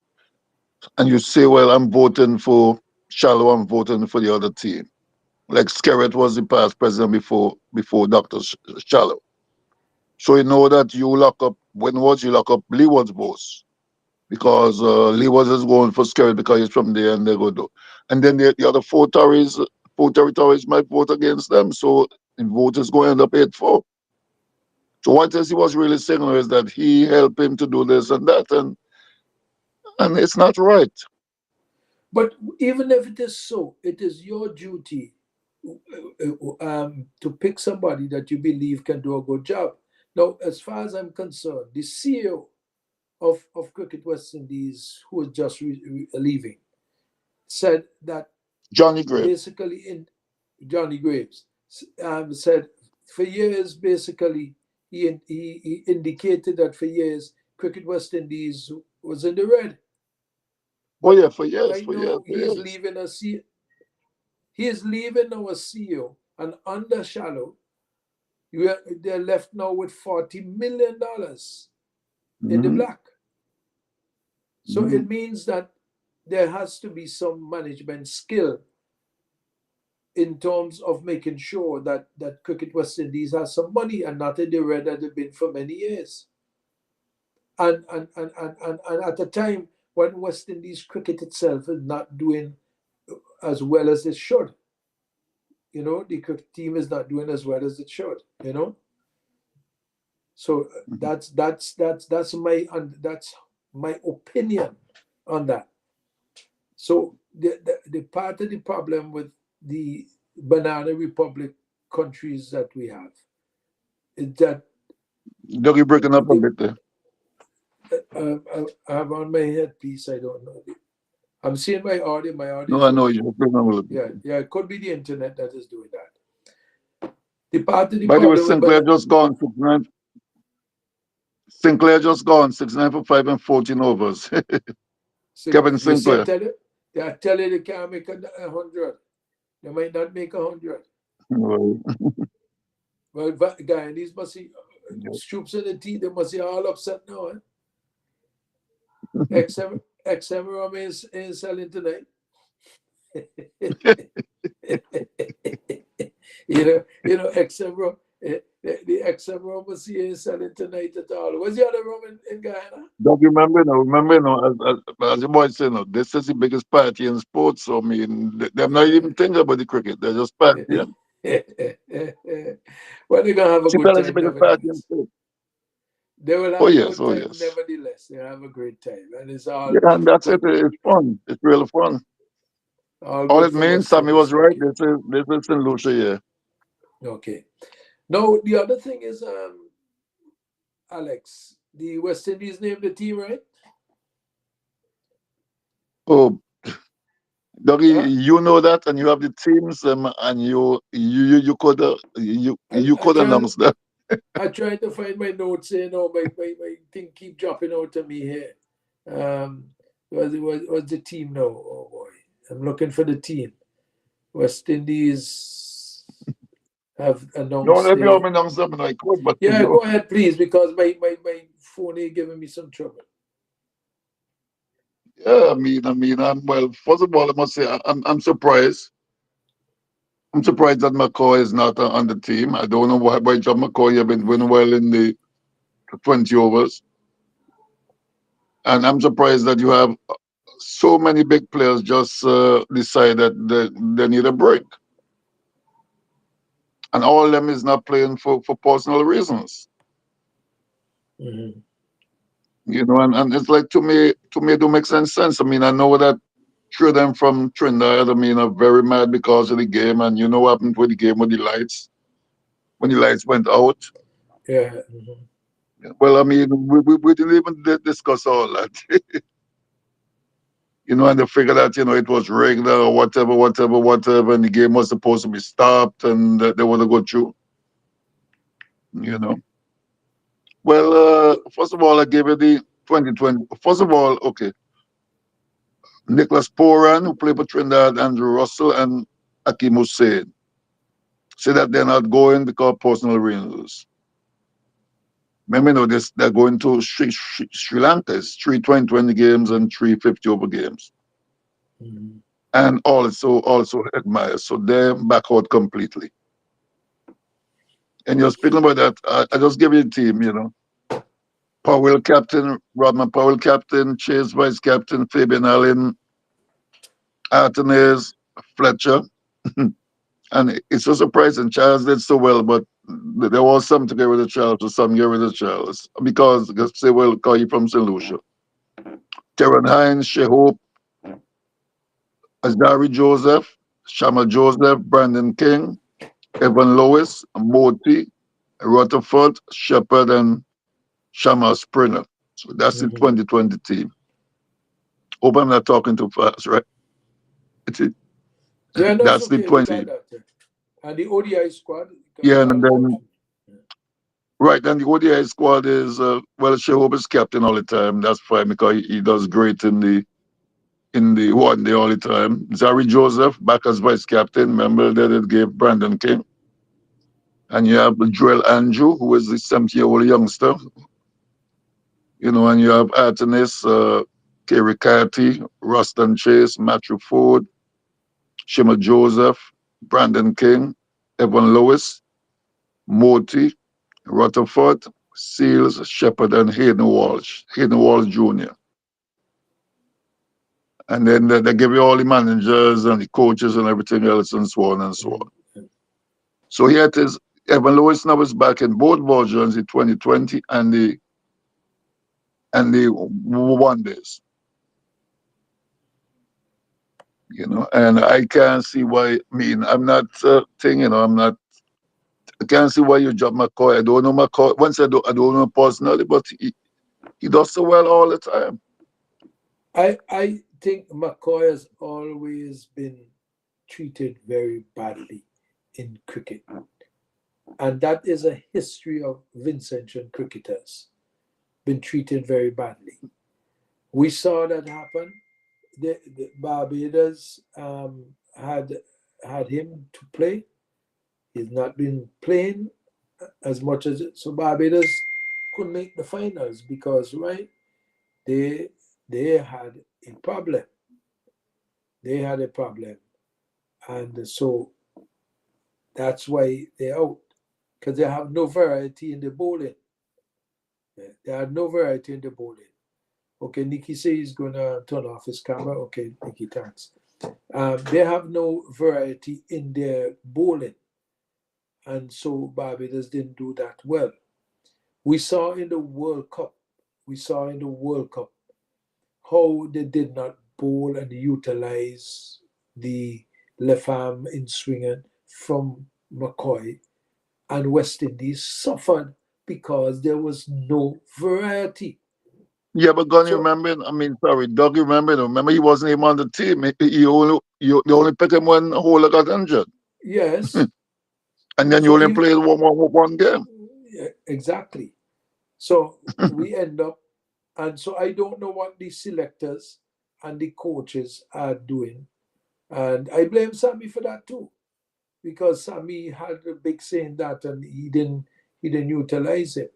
And you say, well, I'm voting for Shallow, I'm voting for the other team. Like Skerritt was the past president before Dr. Shallow. So you know that you lock up Windward, you lock up Leeward's votes. Because Leeward is going for Skerritt because he's from there and they go do. And then the other 4 territories might vote against them. So the vote is going to end up 8-4. So what he was really saying is that he helped him to do this and that, and it's not right. But even if it is so, it is your duty to pick somebody that you believe can do a good job. Now, as far as I'm concerned, the CEO of Cricket West Indies, who was just leaving, said that Johnny Graves. Basically, Johnny Graves said for years, basically, he indicated that for years, Cricket West Indies was in the red. Oh yeah, for years. Right now, he's leaving us. He is leaving now as CEO, and under Shallow, they're left now with $40 million in the Mhm. black. So Mhm. it means that there has to be some management skill in terms of making sure that Cricket West Indies has some money and not in the red that they've been for many years. And at a time when West Indies cricket itself is not doing as well as it should. You know, the cricket team is not doing as well as it should, you know. So that's my opinion on that. So the part of the problem with the Banana Republic countries that we have is that Doug, you're breaking up a bit there. I have on my headpiece. I don't know. I'm seeing my audio. My audio. No, I know you're breaking up a little bit. Yeah. It could be the internet that is doing that. The part of the By the way, problem with Sinclair just gone 6-9. Sinclair just gone 6-9 for 5 and 14 overs. Kevin You see, Sinclair. I tell you, they can't make 100. They might not make 100. Well, Well, Guyanese must see Stoops in the team. They must be all upset now. XM rum is selling tonight. you know, XM rum. The XM rum must see selling tonight at all. What's the other rum in Guyana? Doug, remember as your boy said, this is the biggest party in sports. So I mean, they're not even thinking about the cricket. They're just partying. Well, they're gonna have a good Chappelle is the time. biggest party in sports. They will have Oh a yes, good oh time, yes. nevertheless. They'll have a great time. And it's all Yeah, and that's it. It's fun. It's really fun. all All good it for means, West Sammy was Indies right. cricket. This is St. Lucia, yeah. Okay. Now the other thing is, Alex, the West Indies named the team, right? Oh, Dougie, Huh? you know that, and you have the teams, and you could announce that. I tried to find my notes here. No, my thing keep dropping out to me here. Was the team now? Oh boy, I'm looking for the team. West Indies have announced. No, let me announce them, and I could, but yeah, go ahead, please, because my phone is giving me some trouble. Yeah, well, first of all, I must say I'm surprised. I'm surprised that McCoy is not on the team. I don't know why John McCoy have been winning well in the 20 overs. And I'm surprised that you have so many big players just decide that they need a break. And all of them is not playing for personal reasons. Mm-hmm. You know, and it's like to me it don't make sense. I mean, I know that three of them from Trinidad, I mean, are very mad because of the game, and you know what happened with the game with the lights when the lights went out. Yeah. Mm-hmm. Well, I mean, we didn't even discuss all that. You know, and they figured that, you know, it was rigged or whatever, and the game was supposed to be stopped and they want to go through. You know. Well, first of all, I gave you the 2020. First of all, okay. Nicholas Poran, who played for Trinidad, Andrew Russell, and Akeem Hussein, say that they're not going because of personal reasons. Remember, you know, this, they're going to Sri Lanka. It's 3 20 games and 3 50 over games. Mm-hmm. And also admire. So they're back out completely. And you're speaking about that, I just give you a team, you know. Powell captain, Rodman Powell captain, Chase vice captain, Fabian Allen, Artenes, Fletcher. And it's so surprising. Charles did so well, but there was some to get rid of Charles, or some get rid of Charles. Because say, well, call you from St. Lucia. Teron Hines, Shea Hope, Asdari Joseph, Shama Joseph, Brandon King, Evan Lewis, Moti, Rutherford, Shepard, and Shama Springer. So that's the 2020 team. Hope I'm not talking too fast, right? Yeah, no, that's okay. the 20. And the ODI squad. Yeah, and then right, and the ODI squad is well, Shea Hope is captain all the time. That's fine because he does great in the in the one day all the time. Zari Joseph back as vice captain. Remember that it gave Brandon King. And you have Joel Andrew, who is the 70-year-old youngster. You know, and you have Artemis, Kerry Carty, Ruston Chase, Matthew Ford, Shima Joseph, Brandon King, Evan Lewis, Moti, Rutherford, Seals, Shepard, and Hayden Walsh Jr. And then they give you all the managers and the coaches and everything else and so on and so on. So here it is. Evan Lewis now is back in both versions, the 2020 and the one days. You know, and I can't see why. I mean, I'm not thing. You know, I can't see why you drop McCoy. I don't know McCoy. Once I don't know him personally, but he does so well all the time. I think McCoy has always been treated very badly in cricket. And that is a history of Vincentian cricketers, been treated very badly. We saw that happen. The Barbados had him to play. He's not been playing as much as it. So Barbados couldn't make the finals because, right, they had a problem. They had a problem. And so that's why they're out. Because they have no variety in the bowling. They had no variety in the bowling. Okay, Nikki says he's going to turn off his camera. Okay, Nikki, thanks. They have no variety in their bowling. And so Barbados didn't do that well. We saw in the World Cup, how they did not bowl and utilize the left arm in swinging from McCoy, and West Indies suffered because there was no variety. Yeah, but Gunny, remember? I mean, sorry, Doug, remember he wasn't even on the team. They only picked him when Holder got injured. Yes. And then you only played one game. Yeah, exactly. So we end up, and so I don't know what the selectors and the coaches are doing. And I blame Sammy for that too, because Sammy had a big say in that and he didn't utilize it.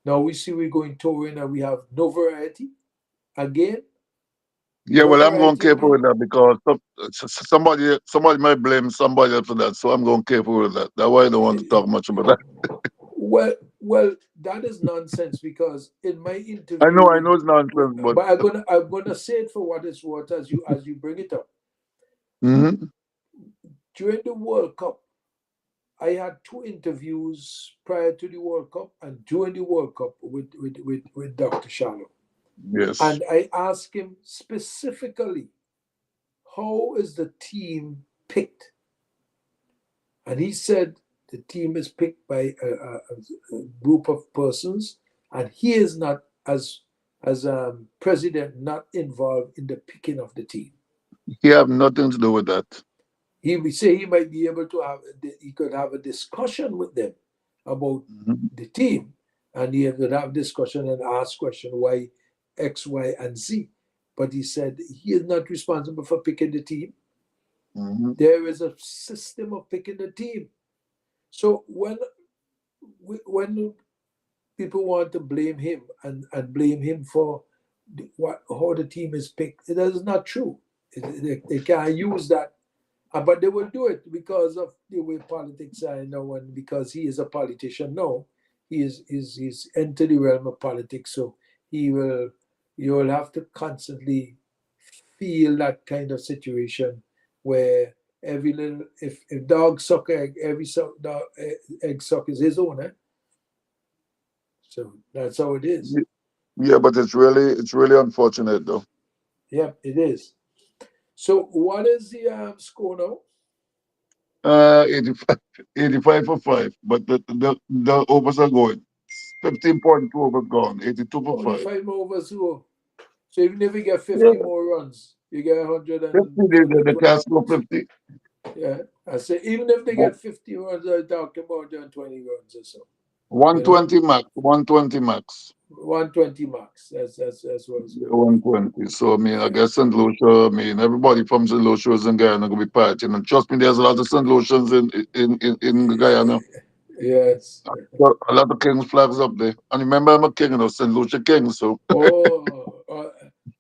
Now we see we're going touring and we have no variety again. Yeah, well, I'm going careful with that because somebody might blame somebody else for that. So I'm going careful with that. That's why I don't want to talk much about that. Well, that is nonsense because in my interview, I know it's nonsense, but I'm gonna say it for what it's worth as you bring it up. Mm-hmm. During the World Cup, I had 2 interviews prior to the World Cup and during the World Cup with Dr. Shalom. Yes. And I asked him specifically, how is the team picked? And he said the team is picked by a group of persons, and he is not, as president, not involved in the picking of the team. He have nothing to do with that. He would say he might be able to he could have a discussion with them about the team, and he would have discussion and ask question why X, Y, and Z. But he said he is not responsible for picking the team. Mm-hmm. There is a system of picking the team. So when people want to blame him and blame him for how the team is picked, that is not true. They can't use that. But they will do it because of the way politics are now, and because he is a politician now. He's entered the realm of politics, so you will have to constantly feel that kind of situation where every little if dog suck egg, every egg suck is his own, eh? So that's how it is. Yeah, but it's really unfortunate though. Yeah, it is. So what is the score now? 85 for 5, but the overs are going. 15.2 overs gone, 82 for 5. 5 more overs go. So even if you get 50 more runs, you get 100. The cast go 50. Yeah, I say even if they get 50 runs, I'm talking about 20 runs or so. 120 max. 120 max. 120 marks. That's what it's going to be. 120. So I mean, I guess St. Lucia. I mean, everybody from St. Lucia is in Guyana gonna be partying, and trust me, there's a lot of St. Lucians in Guyana. Yes. Got a lot of King's flags up there. And remember, I'm a king, St. Lucia King. So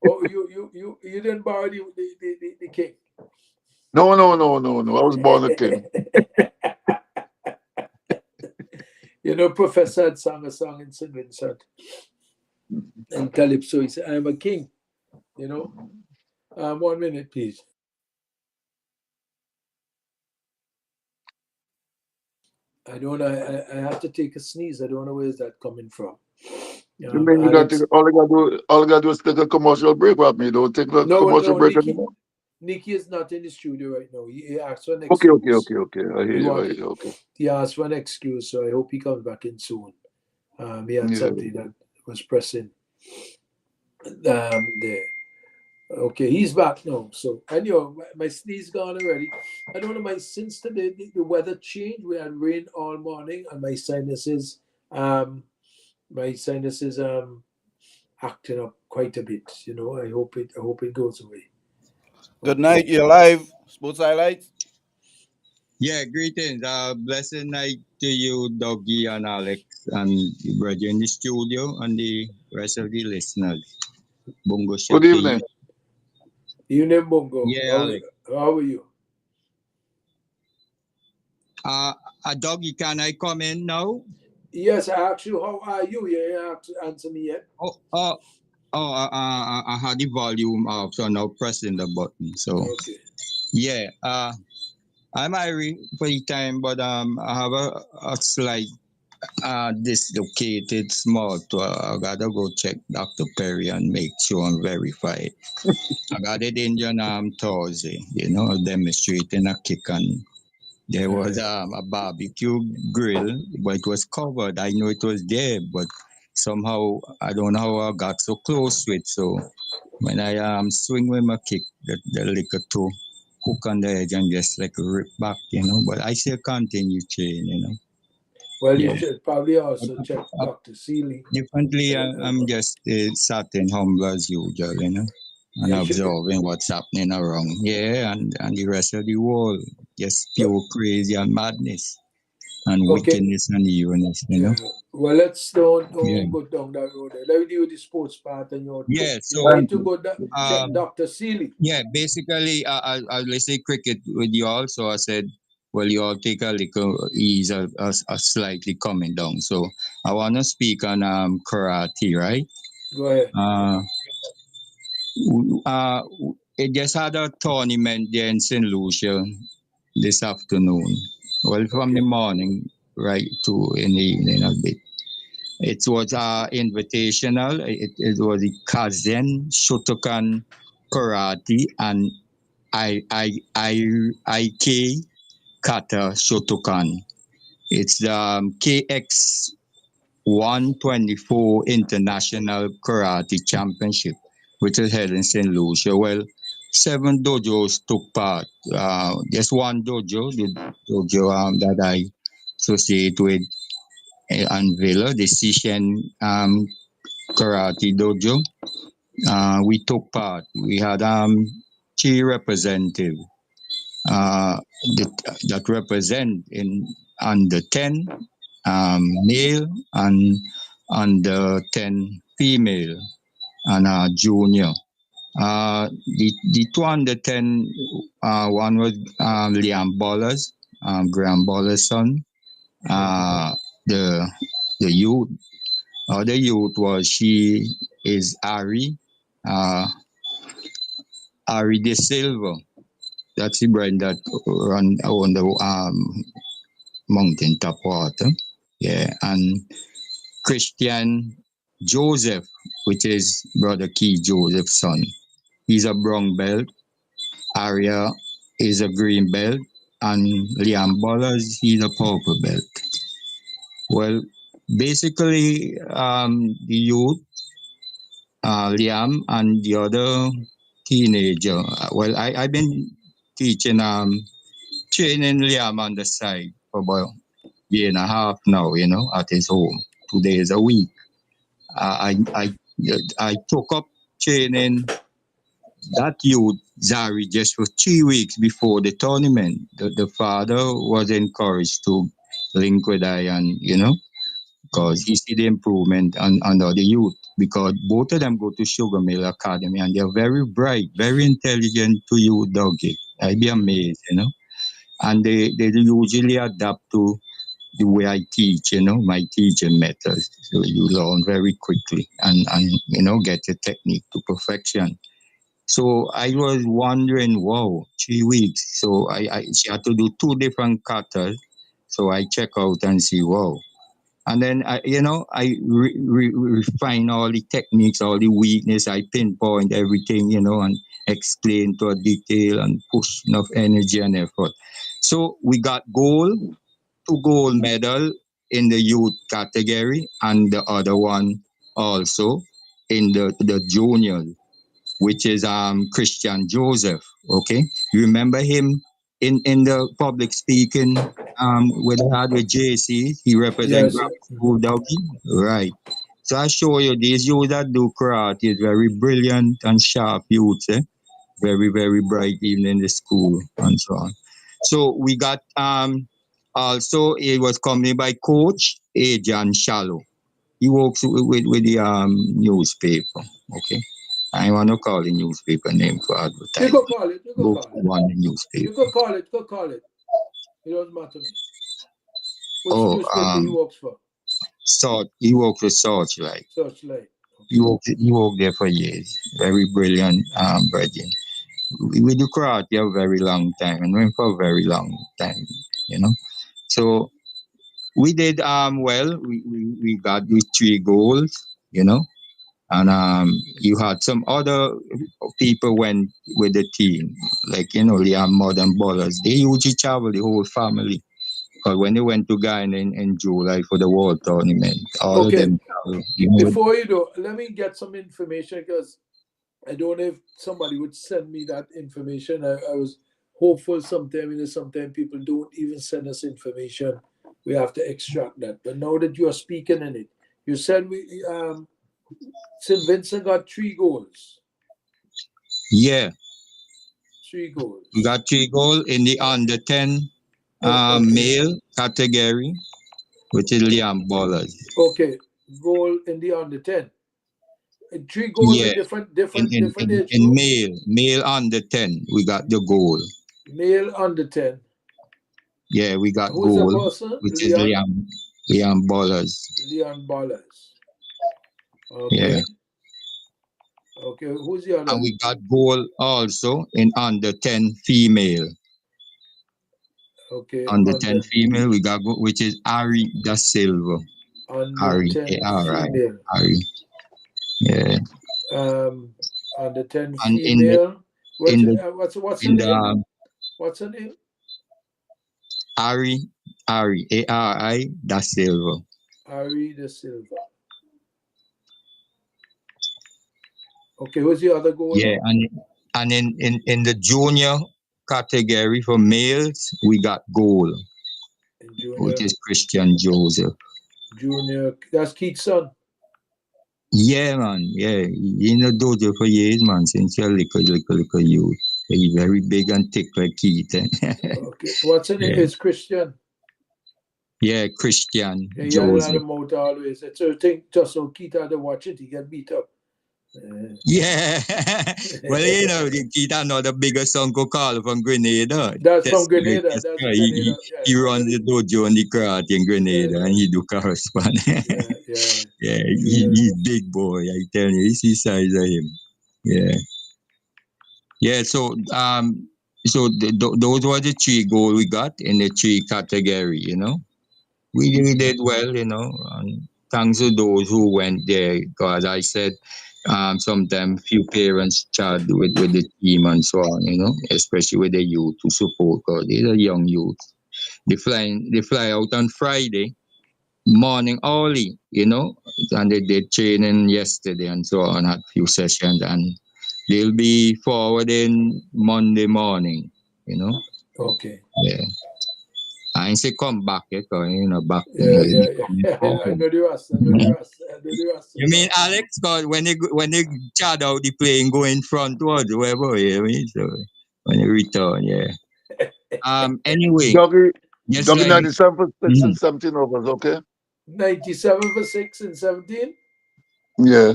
You didn't borrow the king. no. I was born a king. You know, Professor had sung a song in St. Vincent and Calypso. He said, "I am a king." You know. 1 minute, please. I don't know. I have to take a sneeze. I don't know where's that coming from. You mean you got to, all you gotta do is take a commercial break with me. Don't take a commercial break Nikki, anymore. Nikki is not in the studio right now. He asked for an Okay. excuse. I hear you. Okay. He asked for an excuse, so I hope he comes back in soon. He had something that was pressing. There. Okay, he's back now. So anyway, my sneeze gone already. I don't know. Since the weather changed, we had rain all morning, and my sinuses acting up quite a bit. You know, I hope it goes away. Good night. You're live. Sports highlights. Yeah, greetings. Blessed night to you, Doggy and Alex, and the brother in the studio, and the rest of the listeners. Bongo Good evening. Evening, Bongo. Yeah, Alex. How are you? Doggy, can I come in now? Yes, I asked you, how are you? You have to answer me yet. I had the volume up, so now pressing the button. So, okay. Yeah, I'm Irie for the time, but I have a slight dislocated small toe. I gotta go check Dr. Perry and make sure I'm verified. I got it in Thursday, demonstrating a kick, and there was a barbecue grill, but it was covered. I know it was there, but somehow I don't know how I got so close to it. So when I swing with my kick, the little toe hook on the edge and just like rip back, But I still continue chain, Well, you should probably also check Dr. Seeley. Differently, I'm just sat in humble as usual, and observing what's happening around here and the rest of the world. Just pure crazy and madness and wickedness and evilness, Well, let's don't go down that road. Let me do the sports part and you need to go check Dr. Seeley. Yeah, basically, I listen cricket with you all, so I said, well, you all take a little ease, a slightly coming down. So I want to speak on karate, right? Go ahead. It just had a tournament there in St. Lucia this afternoon. Well, from the morning right to in the evening a bit. It was invitational. It was the Kaizen Shotokan Karate and IK Kata Shotokan. It's the KX 124 International Karate Championship, which is held in St. Lucia. Well, 7 dojos took part. Just one dojo, the dojo that I associate with Villa, the Sishen Karate Dojo. We took part. We had 3 representatives that represent in under 10 male and under 10 female and junior. The 2 under 10 one was Liam Ballers, Graham Baller's son. The youth, the youth she is Ari De Silva. That's the brand that run on the mountain top water. Yeah, and Christian Joseph, which is Brother Key Joseph's son. He's a brown belt. Aria is a green belt. And Liam Ballers, he's a purple belt. Well, basically, the youth, Liam, and the other teenager. Well, I've been teaching, training Liam on the side for about a year and a half now, at his home, 2 days a week. I took up training that youth, Zari, just for 3 weeks before the tournament. The father was encouraged to link with I, and because he see the improvement under the youth, because both of them go to Sugar Mill Academy and they're very bright, very intelligent to you, Dougie. I'd be amazed, and they usually adapt to the way I teach, my teaching methods. So you learn very quickly and get the technique to perfection. So I was wondering, wow, 3 weeks. So she had to do 2 different katas. So I check out and see, wow. And then I refine all the techniques, all the weakness. I pinpoint everything, and explain to a detail and push enough energy and effort. So we got 2 gold medal in the youth category, and the other one also in the junior, which is Christian Joseph. Okay, you remember him in the public speaking with JC. He represents Yes. grammar school, Dougie. Right. So I show you these youth that do karate is very brilliant and sharp youths. Very, very bright even in the school and so on. So we got also it was accompanied by Coach Adrian Shallow. He works with the newspaper. Okay. I want to call the newspaper name for advertising. You go call it. You go call it. One newspaper. You go call it. Go call it. It doesn't matter to me. Which newspaper he works for? He works for Searchlight. Searchlight. Okay. He worked there for years. Very brilliant, brethren. We do karate a very long time and went for a very long time, So we did well. We got these 3 goals, and you had some other people went with the team, like Liam Modern Ballers. They usually travel the whole family. Because when they went to Ghana in July for the World Tournament, all of them travel. Before you do, let me get some information, because I don't know if somebody would send me that information. I was hopeful sometimes people don't even send us information. We have to extract that. But now that you are speaking in it, you said St. Vincent got 3 goals. Yeah. 3 goals. We got 3 goals in the under 10 male category, which is Liam Ballers. Okay. Goal in the under 10. 3 goals in different age in male under 10, we got the goal. Male under 10. Yeah, we got Who's goal, the person? which is Liam Ballers. Liam Ballers. Okay. Yeah. Okay, who's the other? And we got goal also in under 10 female. Okay. Under 10 female, we got goal, which is Ari Da Silva. Under 10 female. Ari. Yeah. Under 10 and female. What's her name? What's her name? Ari, A-R-I Da Silva. Ari Da Silva. Okay, who's the other goal? Yeah, and in the junior category for males, we got goal, which is Christian Joseph. Junior, that's Keith's son. Yeah, man. Yeah, he in the dojo for years, man. Since you're little youth. He's very big and thick like Keith. Okay, what's her name? Is Christian. Yeah, Christian Joseph. Joseph. He had him out always. It's a thing. Just so Keith had to watch it, he get beat up. Yeah. Well, Keith another bigger son could call from Grenada. That's from Grenada. That's he runs the dojo and the karate in Grenada, and he do correspond. Yeah, he's big boy. I tell you, you see size of him. Yeah. Yeah. So those were the 3 goals we got in the 3 category. We did well. And thanks to those who went there, because I said. Sometimes few parents chat with the team and so on, especially with the youth to support, because these are young youth. They fly out on Friday morning early, and they did training yesterday and so on, had few sessions, and they'll be forwarding Monday morning, Okay. Yeah. I ain't say come back, back. Yeah, You yeah, coming yeah. I forward. know the rest. I know the rest. I know the rest. You mean Alex? Cause when they charge out the plane, go in front towards wherever, you mean? So when they return, yeah. Anyway, Doggy, just Doggy like 97 for 6 and 17 overs, okay? 97 for 6 and 17. Yeah.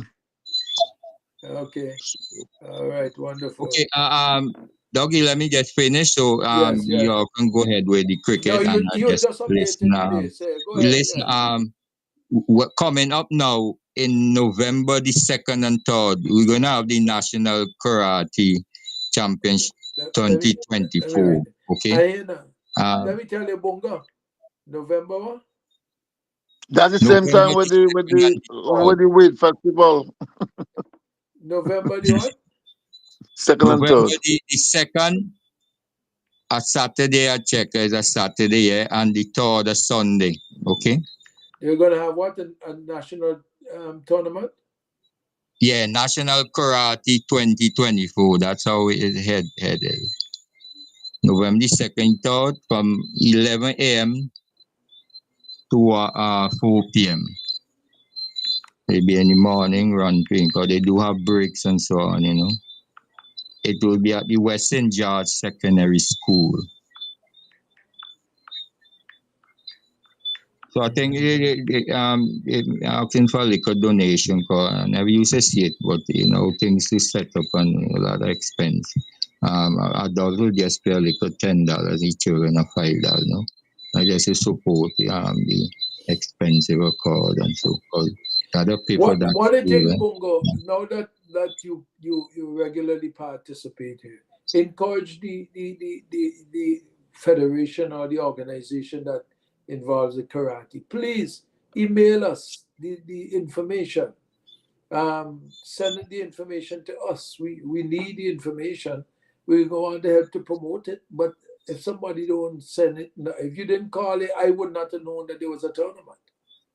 Okay. All right. Wonderful. okay, Doggy, let me just finish. So Yes. Yeah. you all can go ahead with the No, cricket and I you just just listen. updated today. Say, go ahead. Listen. Yeah. What coming up now in November the 2nd and 3rd, we're gonna have the National Karate Championship Let me 2024. write. Okay. Let me tell you, Bonga. November what? That's the same time with the Weed Festival. November the what? Second and November third. the 2nd, a Saturday, I check is a Saturday, yeah, and the 3rd, a Sunday. Okay. You're gonna have what? A national tournament? Yeah, National Karate 2024. That's how it is headed. November the 2nd, 3rd from 11 a.m. to 4 p.m. Maybe in the morning run thing, because they do have breaks and so on, It will be at the Western George Secondary School. So I think asking for a liquor donation, cause I never used to see it, but things to set up and a lot of expense. Adults will just pay a liquor $10, each children are $5, no? I just support the expensive card and so called. Other people What that do you think, Bongo? Now that you regularly participate here, encourage the federation or the organization that involves the karate. Please email us the information. Send the information to us. We need the information. We go on to help to promote it. But if somebody don't send it, if you didn't call it, I would not have known that there was a tournament.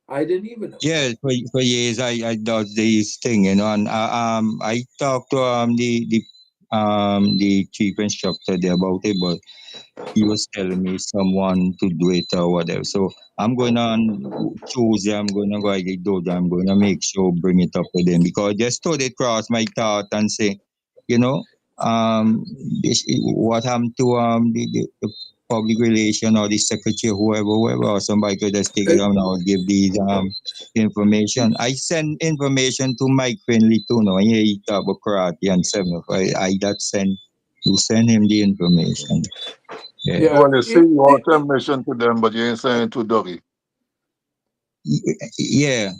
I didn't even know. Yeah, for years I did this thing, and I talked to the chief instructor there about it, but he was telling me someone to do it or whatever. So I'm going on Tuesday. I'm going to go to the dojo. I'm going to make sure bring it up with them because just thought it crossed my thought and say, what happened to the public relation or the secretary, whoever, or somebody could just take it down now and give these information. I send information to Mike Finley too. Now, he talk about karate and 705. I that send you send him the information. Yeah. Well, you see, you want to mention to them, but you ain't saying to Dougie. Yeah.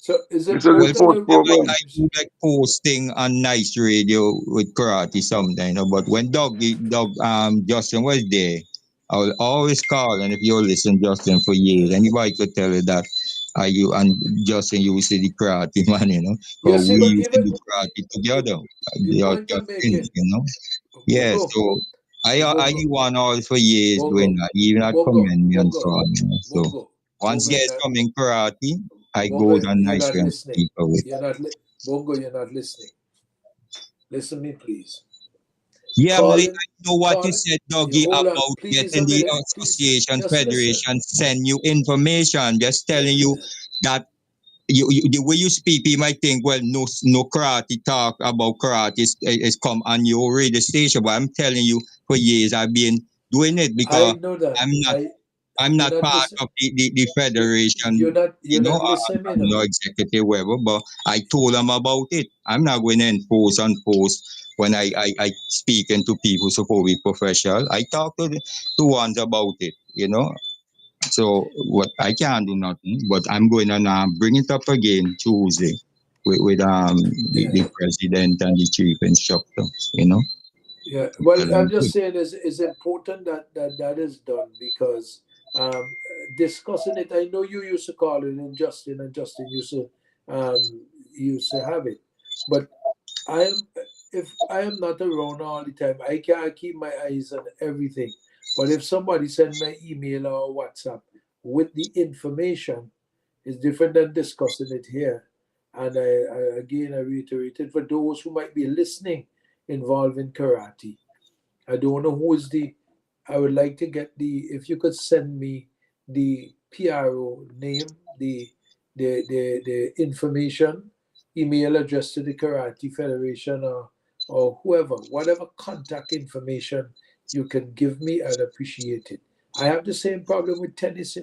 So is it well, I do like posting on Nice Radio with karate sometimes, but when Doug Justin was there, I will always call, and if you listen Justin for years, anybody could tell you that you and Justin used to the karate man, because we used to do karate together. Yeah, so I won all for years doing that, even at commend me and so on. So once guys come in karate, I go down nice and speak of it. Bongo, you're not listening. Listen me, please. Yeah, I know what you said, Dougie, about getting the association, federation send you information, just telling you that the way you speak, people might think, well, no karate talk about karate is come on your radio station, but I'm telling you, for years I've been doing it because I'm not part of the federation. You're not listening. I'm no executive, whatever, but I told them about it. I'm not going to enforce when I speaking to people supposed to be professional. I talk to ones about it, So what I can't do nothing, but I'm going to bring it up again Tuesday with the president and the chief instructor, Yeah, well, I'm just saying it's important that is done because discussing it. I know you used to call it, and Justin used to have it, but if I am not around all the time, I can't keep my eyes on everything. But if somebody send me email or WhatsApp with the information, it's different than discussing it here. And I reiterate it for those who might be listening involved in karate. I don't know who is the I would like to get if you could send me the PRO name, the information, email address to the Karate Federation or whoever, whatever contact information you can give me, I'd appreciate it. I have the same problem with tennis,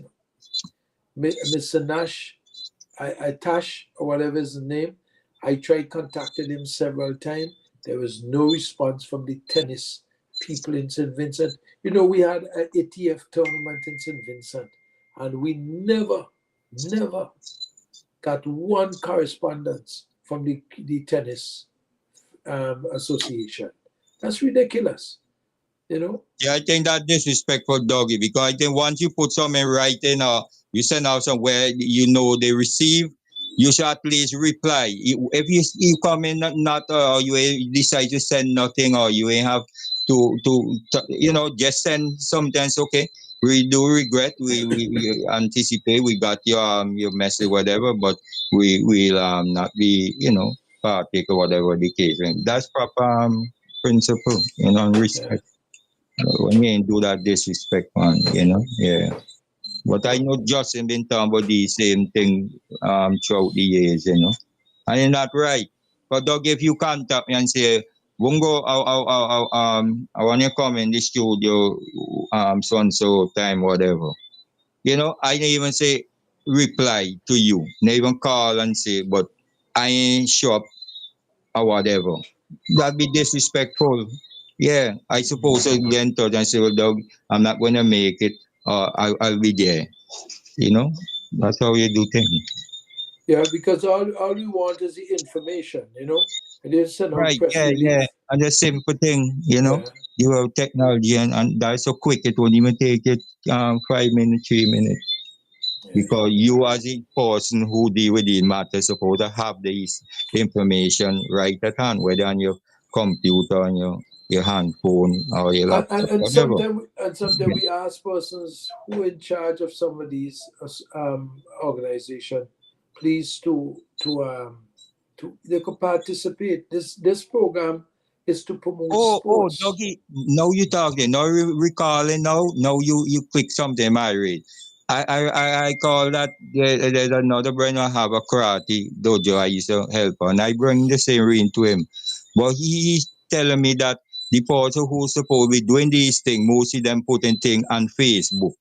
Mr. Nash, Tash, or whatever his name. I tried contacting him several times. There was no response from the tennis people in St. Vincent. We had an ATF tournament in St. Vincent, and we never got one correspondence from the tennis association. That's ridiculous, Yeah, I think that disrespectful, Doggy, because I think once you put something in writing or you send out somewhere they receive, you should at least reply. If you come in not or you decide to send nothing or you ain't have to just send sometimes, okay, we do regret, we anticipate we got your message, whatever, but we will not be, partake or whatever the case. And that's proper principle, and respect. When you ain't do that disrespect, man, yeah. But I know Justin been talking about the same thing throughout the years, and it's not right. But Doug, if you contact me and say, Bungo, I want you to come in the studio so and so time, whatever. I didn't even say reply to you. Not even call and say, but I ain't show up or whatever. That'd be disrespectful. Yeah, I suppose I'll get in touch and say, well, Doug, I'm not going to make it. I'll be there. That's how you do things. Yeah, because all we want is the information, and then send out Right, press yeah. release. And the simple thing, Yeah. you have technology and that's so quick, it won't even take it 5 minutes, 3 minutes. Because you as a person who deal with the matter supposed to have this information right at hand, whether on your computer, on your handphone or your laptop, And whatever. sometimes we ask persons who are in charge of some of these organization, please to they could participate. This program is to promote sports. Doggy, now you talking, now you recalling, now you click something I read. I call that there's another brother who have a karate dojo I used to help and I bring the same ring to him. But he's telling me that the person who's supposed to be doing these things, most of them putting things on Facebook.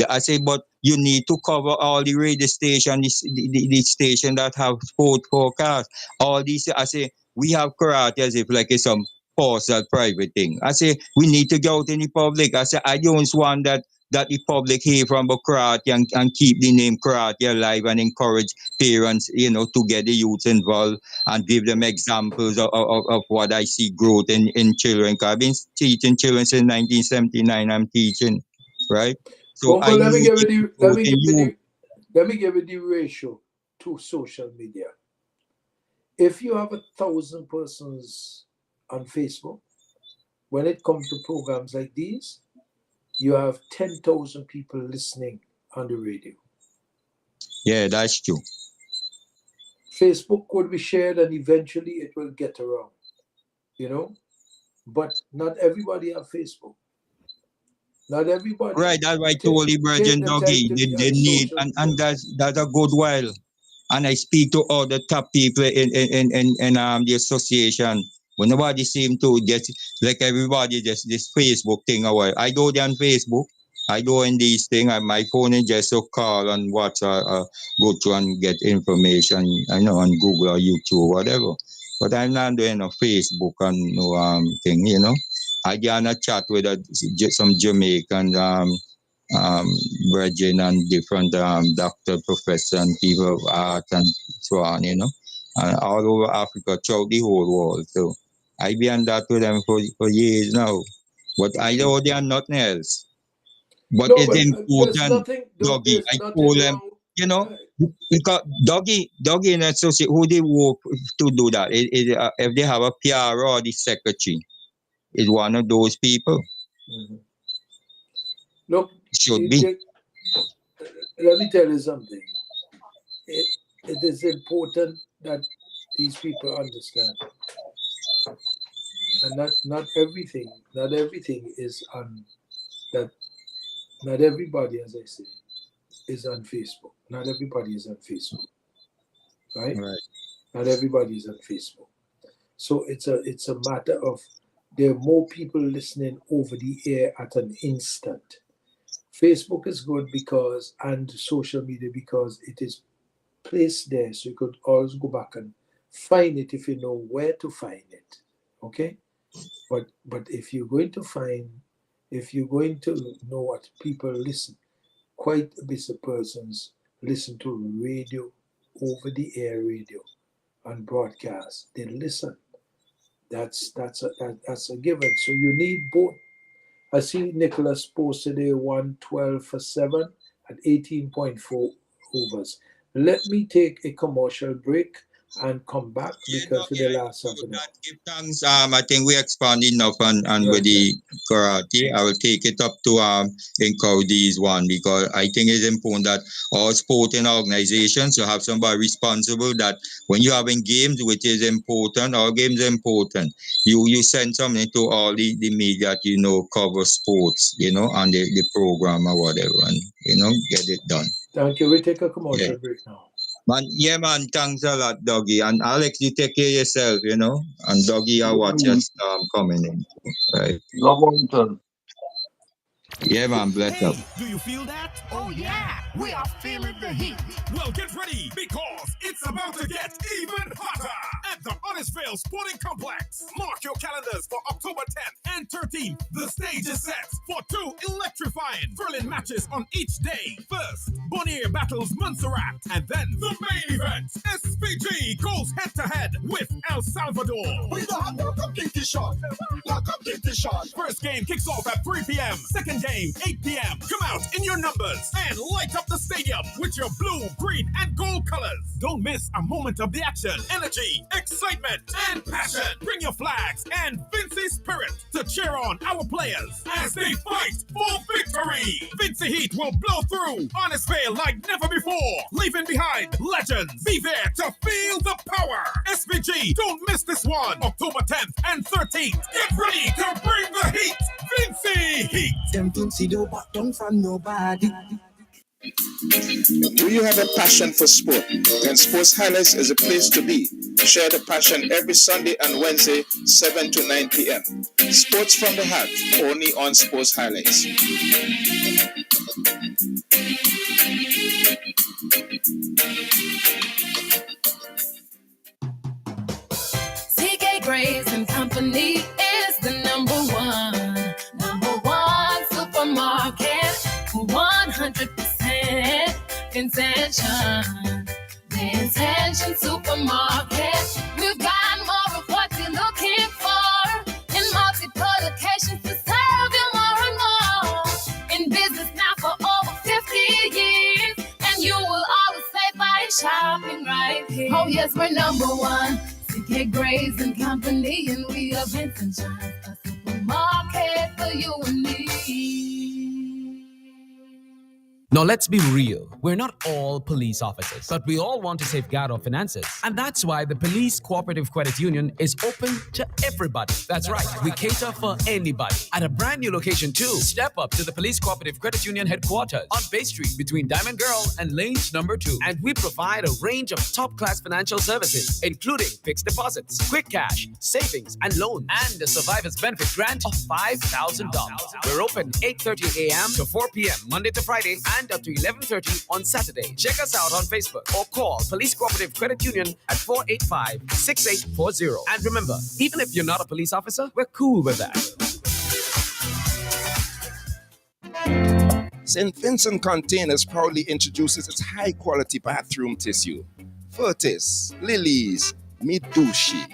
I say, but you need to cover all the radio station, the station that have sport forecast. All these, I say, we have karate as if like it's some personal private thing. I say, we need to go out in the public. I say, I don't want that the public hear from karate and keep the name karate alive and encourage parents, to get the youth involved and give them examples of what I see growth in children. I've been teaching children since 1979. I'm teaching, right? So Bongo, let me give you the ratio to social media. If you have 1,000 persons on Facebook, when it comes to programs like these, you have 10,000 people listening on the radio. Yeah, that's true. Facebook could be shared and eventually it will get around, but not everybody have Facebook. Not everybody. Right, that's why I told you, Virgin Doggy, they need, and that's a good while. And I speak to all the top people in the association. When nobody seem to just like everybody just this Facebook thing away. I go there on Facebook. I go in these things. My phone is just a call and watch go through and get information. I know on Google or YouTube or whatever. But I'm not doing no Facebook and no thing. I get a chat with some Jamaican brethren and different doctor, professor, and people of art and so on, and all over Africa, throughout the whole world. So I be on that with them for years now. But I know they are nothing else. But it's important, Doggy. I told them, because Doggy in associate, who they work to do that? If they have a PR or the secretary, is one of those people. Mm-hmm. Look, should be. Let me tell you something. It is important that these people understand, and not everything is on that not everybody, as I say, is on Facebook. Not everybody is on Facebook, right? Right. Not everybody is on Facebook. So it's a matter of there are more people listening over the air at an instant. Facebook is good because, and social media, because it is placed there, so you could always go back and find it if you know where to find it. Okay? But if you're going to know what people listen, quite a bit of persons listen to radio, over the air radio, and broadcast. They listen. That's a given. So you need both. I see Nicholas posted a 112 for 7 at 18.4 overs. Let me take a commercial break and come back because for the last half an hour. Give thanks. I think we expand enough on with the karate. I will take it up to Nkaudi's one because I think it's important that all sporting organizations, you have somebody responsible that when you're having games, which is important, all games are important. You send something to all the media that cover sports, on the program or whatever, and get it done. Thank you. We take a commercial break now. Man, thanks a lot, Doggy. And Alex, you take care of yourself, And Doggy, I watch us coming in. Right. No mountain. Yeah, man, bless up. Do you feel that? Oh yeah, we are feeling the heat. Well, get ready because it's about to get even hotter at the Honnestville Sporting Complex. Mark your calendars for October 10th and 13th. The stage is set for 2 electrifying, thrilling matches on each day. First, Bonnier battles Montserrat, and then the main event. SPG goes head-to-head with El Salvador. We don't have to get the shot. Lock up, get the shot. First game kicks off at 3 p.m. Second game, 8 p.m. Come out in your numbers and light up the stadium with your blue, green, and gold colors. Don't miss a moment of the action, energy, excitement, and passion. Bring your flags and Vincy spirit to cheer on our players as they fight for victory. Vincy Heat will blow through Honnestville like never before, leaving behind legends. Be there to feel the power. SVG, don't miss this one. October 10th and 13th. Get ready to bring the heat. Vincy Heat. Them Vincy don't back down from nobody. Do you have a passion for sport? Then Sports Highlights is a place to be. Share the passion every Sunday and Wednesday, 7 to 9 p.m. Sports from the heart, only on Sports Highlights. CK Graves and Company is the number one supermarket. 100% Intention. The Intention Supermarket. We've got more of what you're looking for in multiple locations to serve you more and more. In business now for over 50 years, and you will always save by shopping right here. Oh yes, we're number one. CK Graves and Company, and we are Vincent John, a supermarket for you and me. Now, let's be real. We're not all police officers, but we all want to safeguard our finances. And that's why the Police Cooperative Credit Union is open to everybody. That's right. We cater for anybody. At a brand new location, too. Step up to the Police Cooperative Credit Union headquarters on Bay Street between Diamond Girl and Lanes number 2. And we provide a range of top-class financial services, including fixed deposits, quick cash, savings, and loans, and a survivor's benefit grant of $5,000. We're open 8:30 a.m. to 4 p.m. Monday to Friday, and up to 11:30 on Saturday. Check us out on Facebook or call Police Cooperative Credit Union at 485-6840. And remember, even if you're not a police officer, we're cool with that. St. Vincent Containers proudly introduces its high-quality bathroom tissue. Furtis, Lilies, Midushi.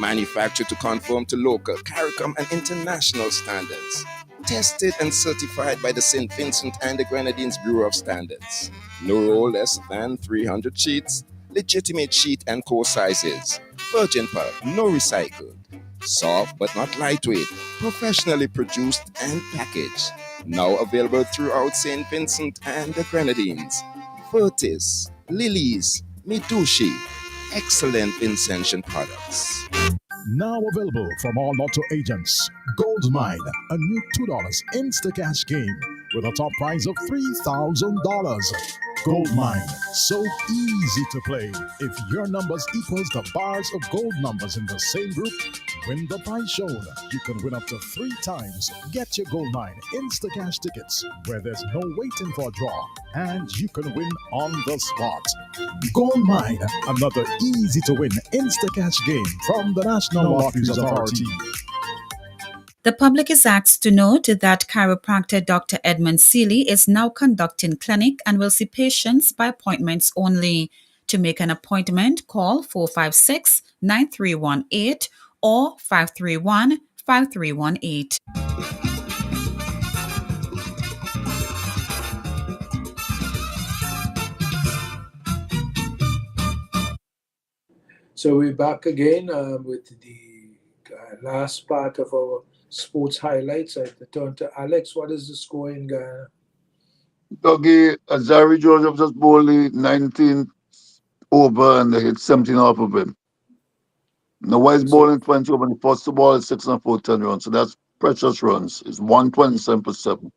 Manufactured to conform to local, CARICOM, and international standards. Tested and certified by the St. Vincent and the Grenadines Bureau of Standards. No roll less than 300 sheets. Legitimate sheet and core sizes. Virgin pulp, no recycled. Soft but not lightweight. Professionally produced and packaged. Now available throughout St. Vincent and the Grenadines. Furtis, Lilies, Midushi. Excellent Vincentian products. Now available from all Lotto agents. Gold Mine, a new $2 Instacash game with a top prize of $3,000. Gold Mine, so easy to play. If your numbers equals the bars of gold numbers in the same group, win the prize shown. You can win up to 3 times. Get your Gold Mine Instacash tickets where there's no waiting for a draw, and you can win on the spot. Gold Mine, another easy to win Instacash game from the National Lotteries Authority. The public is asked to note that chiropractor Dr. Edmund Seeley is now conducting clinic and will see patients by appointments only. To make an appointment, call 456-9318 or 531-5318. So we're back again with the last part of our sports highlights. I turn to Alex. What is the score in Ghana? Dougie, Azari Joseph just bowled the 19th over and they hit 17 off of him. Now, Wise bowling 20 over the first ball is 6 and 4, 10 runs. So that's precious runs. It's 127 per 7.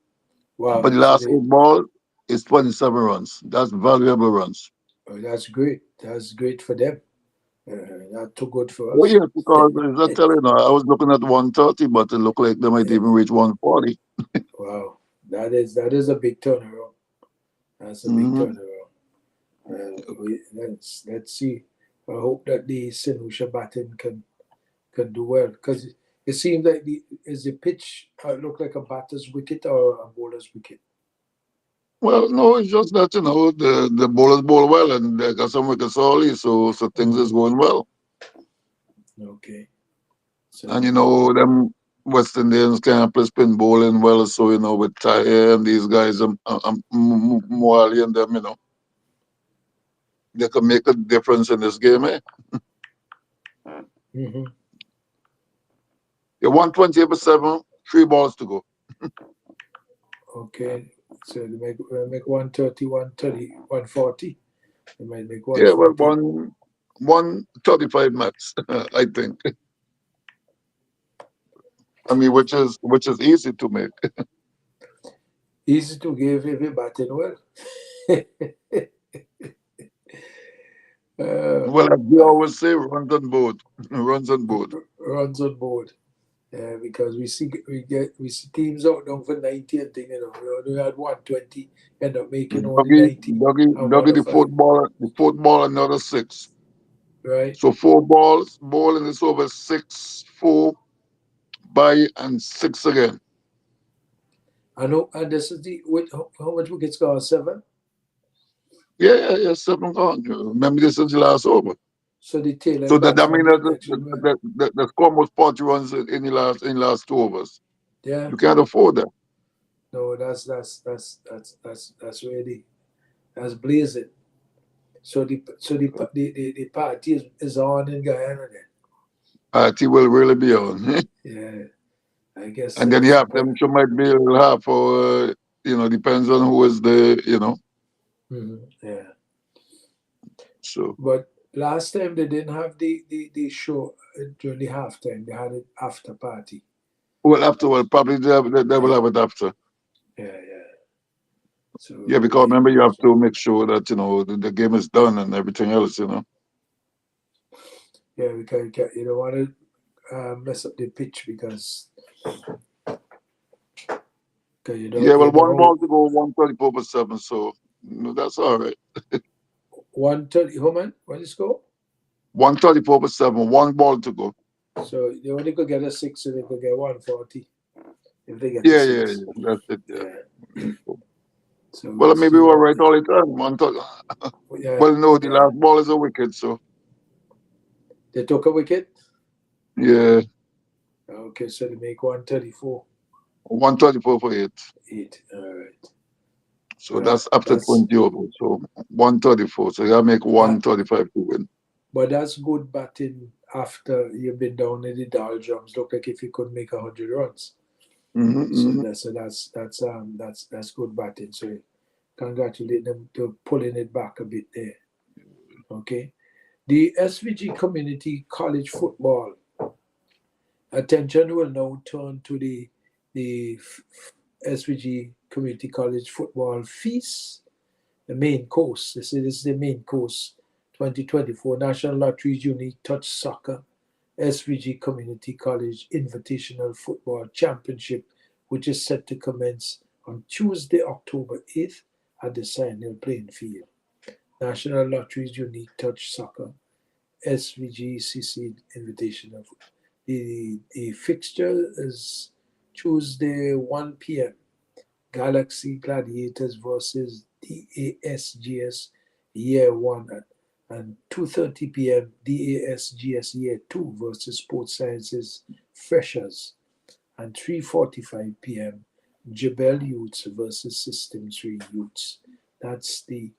Wow. But the last 8 balls is 27 runs. That's valuable runs. Oh, that's great. That's great for them. Not too good for us. Oh, yeah, because I tell you now, I was looking at 130, but it looked like they might even reach 140. Wow. That is a big turnaround. That's a big turnaround. Let's see. I hope that the St. Lucia batting can do well, because it seems like the pitch look like a batter's wicket or a bowler's wicket. Well, no, it's just that, the bowlers bowl well and they got some wickets early, so things is going well. Okay. So, and, them West Indians can't play spin bowling well, so, with Tahir and these guys, Moali and them, they can make a difference in this game, eh? Mm-hmm. You're 128 per 7, 3 balls to go. Okay. So they make 130, 130, 140. They might make 140. Yeah, well, 135 max, I think. I mean, which is easy to make. Easy to give if you're batting well. Well, as we always say, runs on board. Runs on board. Runs on board. Because we see teams out down for 90 and thing, we only had 120, end up making only 90. Dougie, the fourth ball, another 6. Right. So 4 balls, ball in this over 6, 4, by and 6 again. I know, and this is how much wickets got? 7? Yeah, 7 gone. Remember, this is the last over. So the tail. So that means that the score was 40 runs in the last 2 overs. Yeah. You can't afford that. No, that's really, that's blazing. So the party is on in Guyana then. Party will really be on. Yeah, I guess. And then you have them who might be a little half, or depends on who is the, Mm-hmm. Yeah. So. But last time they didn't have the show during the halftime. They had it after party. Well, probably they will have it after. Yeah. So yeah, because remember, you have to make sure that the game is done and everything else. Yeah, because you don't want to mess up the pitch because you don't. Yeah, well, 1 ball to go, 134 per 7, so that's all right. 130. How much? What is score? 134 per 7, 1 ball to go. So they only could get a 6, so they could get 140 if they get. Yeah, a 6. That's it. Yeah. So well, maybe we're right all the time. Well, no, the last ball is a wicket, so. They took a wicket? Yeah. Okay, so they make 134. 134 for 8. 8, all right. So that's after 20 overs, so 134. So you make 135 to win. But that's good batting after you've been down in the doldrums. Look like if you could make 100 runs. So that's good batting. So congratulate them to pulling it back a bit there. Okay. The SVG Community College Football Attention will now turn to the SVG Community College Football Feast, the main course. This is the main course 2024 National Lotteries Unique Touch Soccer SVG Community College Invitational Football Championship, which is set to commence on Tuesday, October 8th at the Sand Hill playing field. National Lotteries Unique Touch Soccer SVGCC Invitational. The fixture is Tuesday, 1 p.m. Galaxy Gladiators versus DASGS Year 1 and 2:30 p.m. DASGS Year 2 versus Sports Sciences Freshers, and 3:45 p.m. Jebel Youths versus System 3 Youths. That's the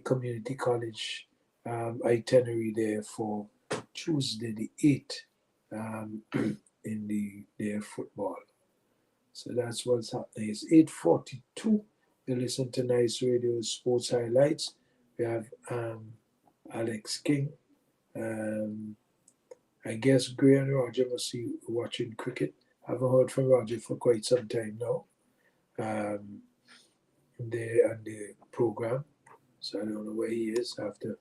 community college itinerary there for Tuesday the 8th in their football. So that's what's happening. It's 8:42. You listen to Nice Radio Sports Highlights. We have Alex King. I guess Gray and Roger must be watching cricket. I haven't heard from Roger for quite some time now. They're on the program. So I don't know where he is. I have to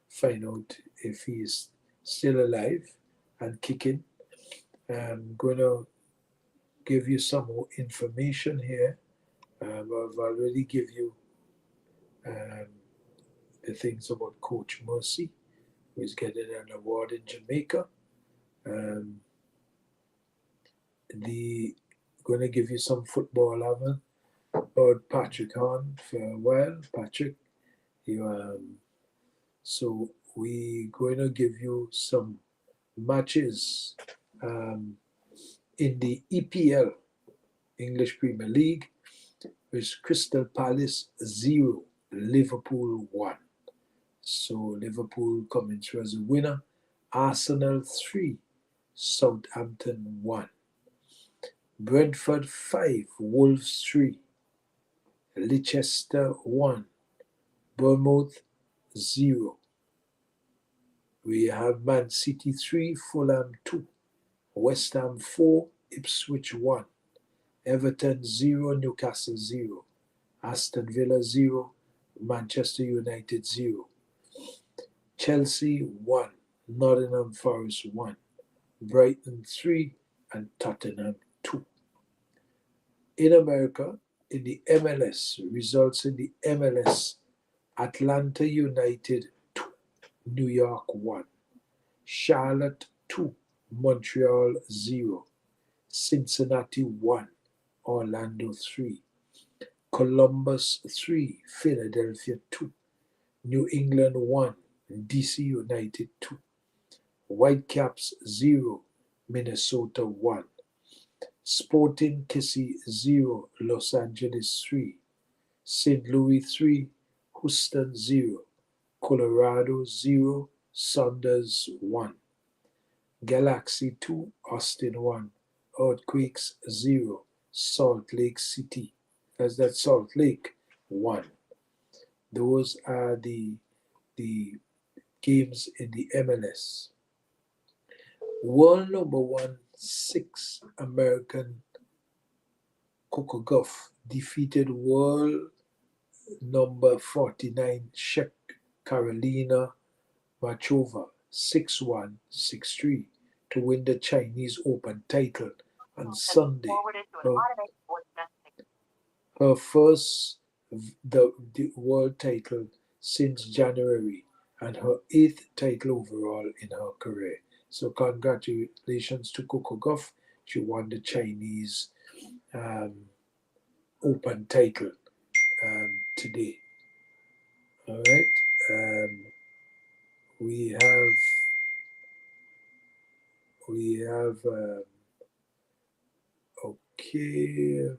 find out if he is still alive and kicking. I'm going to give you some more information here. I've already given you the things about Coach Mercy, who is getting an award in Jamaica. Going to give you some football. I haven't heard Patrick on for a while. Patrick, so we're going to give you some matches in the EPL, English Premier League, with Crystal Palace 0, Liverpool 1. So Liverpool coming through as a winner. Arsenal 3, Southampton 1. Brentford 5, Wolves 3. Leicester 1, Bournemouth 0. We have Man City 3, Fulham 2. West Ham 4, Ipswich 1. Everton 0, Newcastle 0. Aston Villa 0, Manchester United 0. Chelsea 1, Nottingham Forest 1. Brighton 3, and Tottenham 2. In America, in the MLS, results in the MLS, Atlanta United 2, New York 1. Charlotte 2, Montreal 0. Cincinnati 1, Orlando 3. Columbus 3, Philadelphia 2. New England 1, DC United 2. Whitecaps 0, Minnesota 1. Sporting Kissy 0, Los Angeles 3. St. Louis 3, Houston 0. Colorado 0, Saunders 1. Galaxy 2, Austin 1. Earthquakes 0, Salt Lake City. That's Salt Lake 1. Those are the games in the MLS. World number 1, 6 American Coco Gauff defeated world number 49 Czech Karolina Machova 6-1, 6-3 to win the Chinese Open title on Sunday. Her first the world title since January and her 8th title overall in her career. So congratulations to Coco Gauff. She won the Chinese Open title today. All right. We have okay.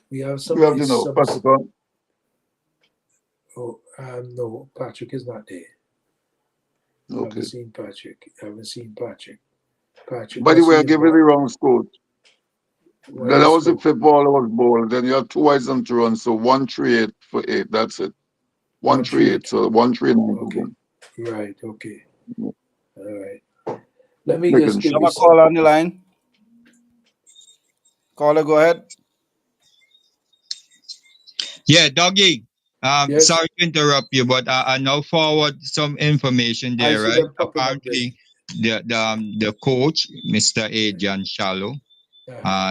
We have some. We have to know, Patrick on. Oh, no, Patrick is not there. Okay. I haven't seen Patrick. Patrick. By the way, I gave you the wrong score. That was the the fifth ball, I was bowled. Then you have 2 wides and 2 runs, so 138 for 8. That's it. 138. So 139. Okay. Right. Okay. Yeah. All right. Let me Make just it give Have you a some. call on the line. Caller, go ahead. Yeah, Doggy. Yes, Sorry to interrupt you, but I now forward some information I there, see right? them popping up there. Apparently, the coach, Mr. Adrian Shallow,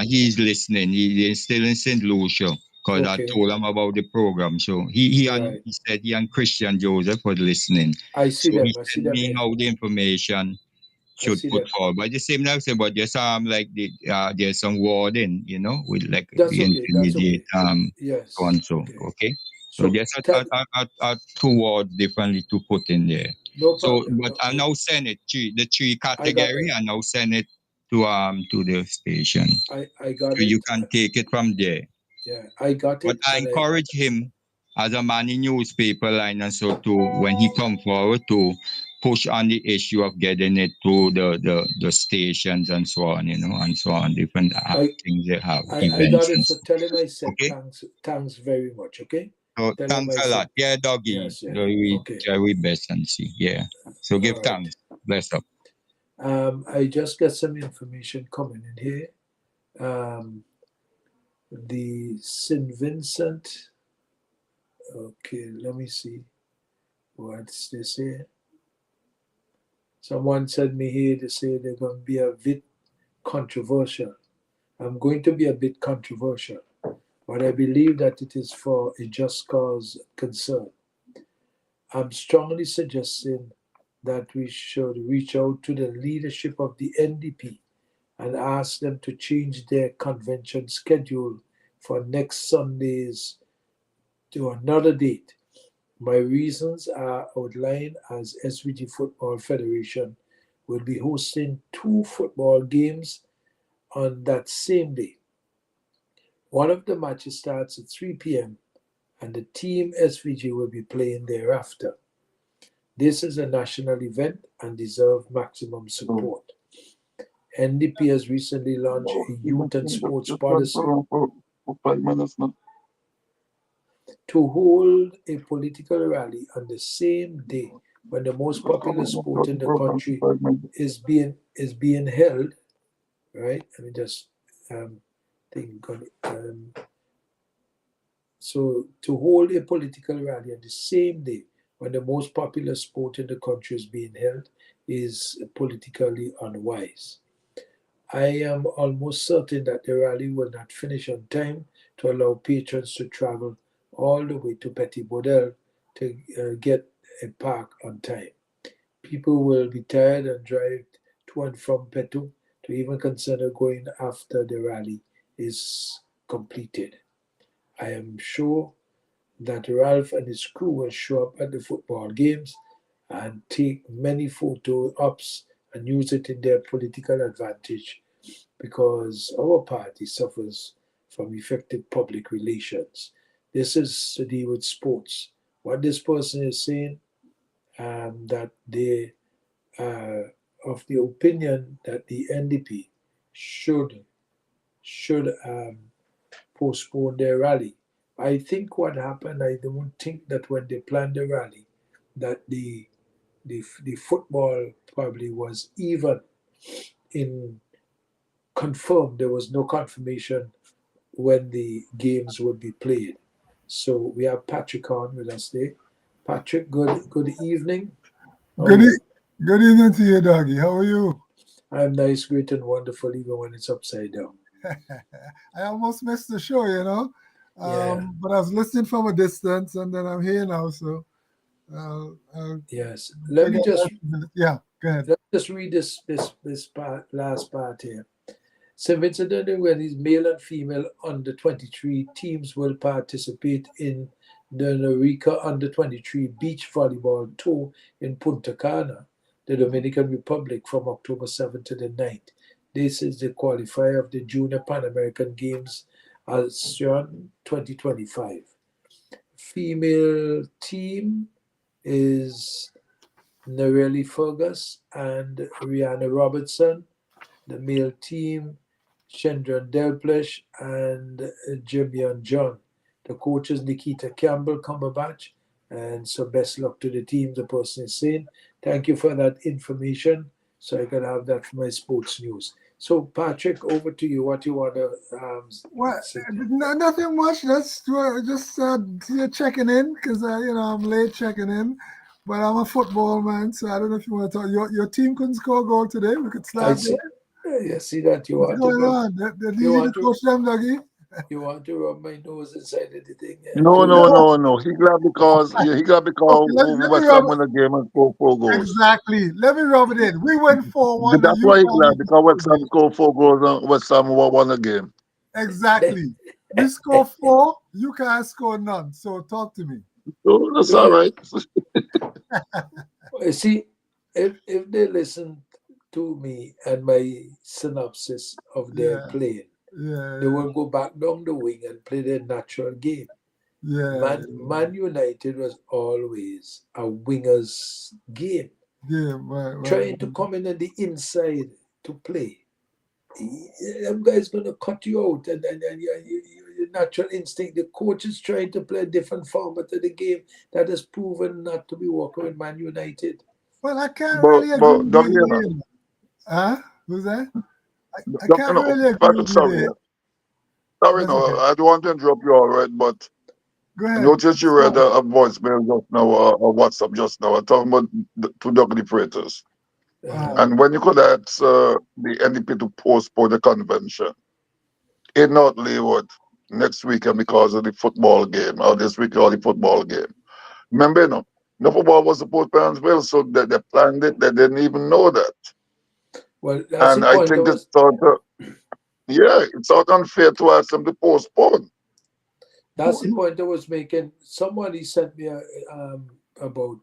he's listening. He's still in St. Lucia because I Okay, told him about the program. So he right. said he and Christian Joseph was listening. I see So them. he I see sent them me here. how the information I should see put them. forward. But at the same time, say, but just like there's some wording, with like That's the okay. That's intermediate okay. Yes. so and so. Okay. Okay. So So just two words differently to put in there. no So, problem. but I now send it the three I got category. that. I now send it to the station, I got so you it. can take it from there. Yeah, I got But it. I And encourage him as a man in newspaper line and so to when he come forward to push on the issue of getting it to the stations and so on, and so on, different things they have, I events got it. and So so. tell him I said Okay. thanks very much. Okay. So Tell him thanks I a said lot. Yeah, Doggy. yes. Yeah. We Okay. try our best and see. Yeah. So give All right. thanks. Bless up. I just got some information coming in here. The St. Vincent. Okay, let me see. What's this here? Someone said me here to say they're going to be a bit controversial. I'm going to be a bit controversial, but I believe that it is for a just cause concern. I'm strongly suggesting that we should reach out to the leadership of the NDP and ask them to change their convention schedule for next Sunday's to another date. My reasons are outlined as SVG Football Federation will be hosting 2 football games on that same day. One of the matches starts at 3 p.m. and the team SVG will be playing thereafter. This is a national event and deserves maximum support. NDP has recently launched a youth and sports policy to hold a political rally on the same day when the most popular sport in the country is being held. Right? Let me just think. So to hold a political rally on the same day when the most popular sport in the country is being held is politically unwise. I am almost certain that the rally will not finish on time to allow patrons to travel all the way to Petit Bodel to get a park on time. People will be tired and drive to and from Petu to even consider going after the rally is completed. I am sure that Ralph and his crew will show up at the football games and take many photo ops and use it in their political advantage because our party suffers from effective public relations. This is to deal with sports. What this person is saying, that they are of the opinion that the NDP should postpone their rally. I think what happened, I don't think that when they planned the rally, that the football probably was even in confirmed. There was no confirmation when the games would be played. So we have Patrick on with us today. Patrick, good evening. Good evening to you, Doggy. How are you? I'm nice, great, and wonderful, even when it's upside down. I almost missed the show, but I was listening from a distance, and then I'm here now. So, yes. Let me just go ahead. Let's just read this last part here. St. Vincent and the Grenadines male and female under 23 teams will participate in the Norica under 23 beach volleyball tour in Punta Cana, the Dominican Republic, from October 7th to the 9th. This is the qualifier of the Junior Pan American Games ASEAN 2025. Female team is Nareli Fergus and Rihanna Robertson. The male team, Chandran Delplesh and Jimian John. The coach is Nikita Campbell Cumberbatch. And so best luck to the team, the person is saying. Thank you for that information. so I can have that for my sports news. So, Patrick, over to you. What you want to Well, say? nothing much. Just checking in because I'm late checking in, but I'm a football man, so I don't know if you want to talk. Your team couldn't score a goal today. We could I start see. there. Yeah, see that you What's want to going go. on? Did You you want to. coach them, Dougie? You want to rub my nose inside of the thing? No, Too no, late. no, no. He glad because Okay, let me West rub Ham it. win the game and score 4 goals. Exactly. Let me rub it in. We win 4-1. That's why he glad because West Ham scored 4 goals and West Ham won the game. Exactly. We score 4. You can't score none. So talk to me. So that's all right. See, if they listen to me and my synopsis of their playing, they will go back down the wing and play their natural game. Man United was always a winger's game. Trying to come in on the inside to play. Them guys gonna cut you out, and your natural instinct. The coach is trying to play a different format of the game that has proven not to be working with Man United. Well, I can't really agree with you there. Huh? Who's that? I can't really agree with you there. Sorry, no, I don't want to interrupt you all right, but go ahead. Notice you read a voicemail just now, or WhatsApp just now, talking about the 2 Dougie Praetors. And when you could ask the NDP to postpone the convention, in North Leeward next weekend because of the football game, or this week or the football game. Remember, no football was supposed to be on Wales, so they planned it, they didn't even know that. Well, that's and the I point. think it's sort of unfair to ask them to postpone. That's the point I was making. Somebody sent me about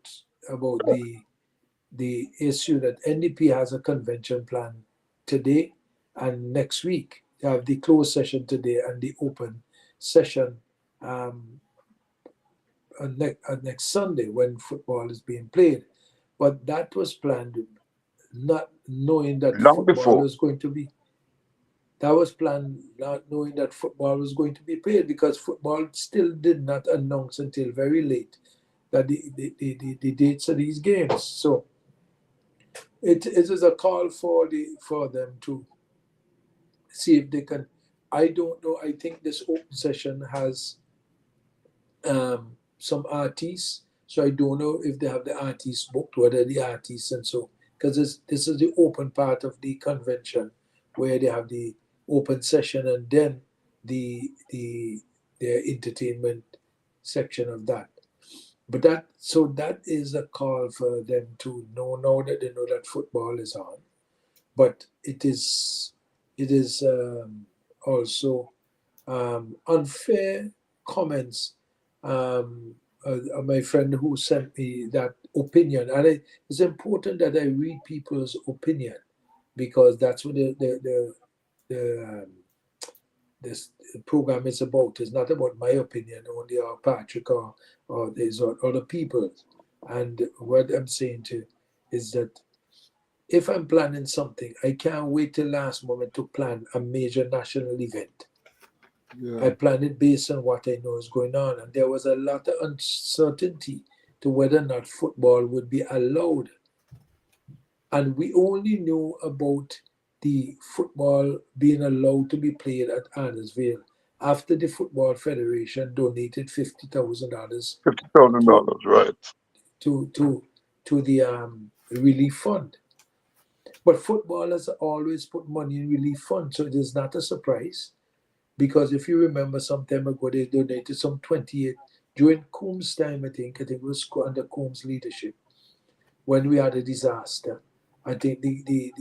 the issue that NDP has a convention plan today and next week. They have the closed session today and the open session next Sunday when football is being played. But that was planned not knowing that Long football before. was going to be. That was planned not knowing that football was going to be played, because football still did not announce until very late that the dates of these games. So it is a call for them to see if they can. I don't know. I think this open session has some artists, so I don't know if they have the artists booked, whether the artists and so, because this is the open part of the convention where they have the open session and then the entertainment section of that. But that is a call for them to know now that they know that football is on. But it is also unfair comments. My friend who sent me that opinion, and it's important that I read people's opinion, because that's what this program is about. It's not about my opinion only, or Patrick, or there's other people. And what I'm saying is that if I'm planning something, I can't wait till last moment to plan a major national event. I plan it based on what I know is going on. And there was a lot of uncertainty to whether or not football would be allowed. And we only knew about the football being allowed to be played at Annesville after the Football Federation donated $50,000. $50,000, right? To the relief fund. But football has always put money in relief fund, so it is not a surprise. Because if you remember, some time ago they donated some 28 during Coombs' time. I think it was under Coombs' leadership when we had a disaster. I think they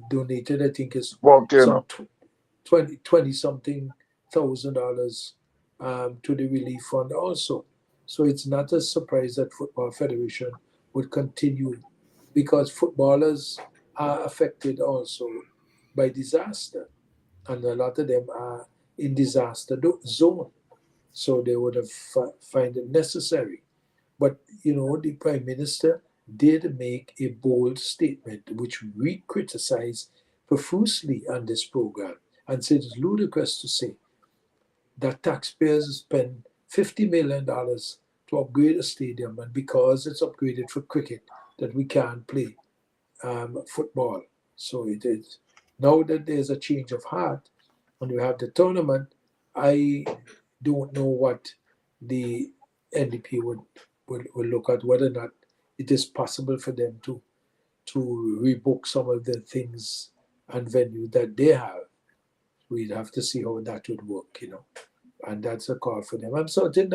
donated, I think it's some 20 something $1,000 to the relief fund also. So it's not a surprise that Football Federation would continue, because footballers are affected also by disaster, and a lot of them are in disaster zone, so they would have find it necessary. But the Prime Minister did make a bold statement, which we criticize profusely on this program, and said it's ludicrous to say that taxpayers spend $50 million to upgrade a stadium, and because it's upgraded for cricket, that we can't play football. So it is now that there's a change of heart and we have the tournament. I don't know what the NDP would look at, whether or not it is possible for them to rebook some of the things and venue that they have. We'd have to see how that would work, and that's a call for them. I'm certain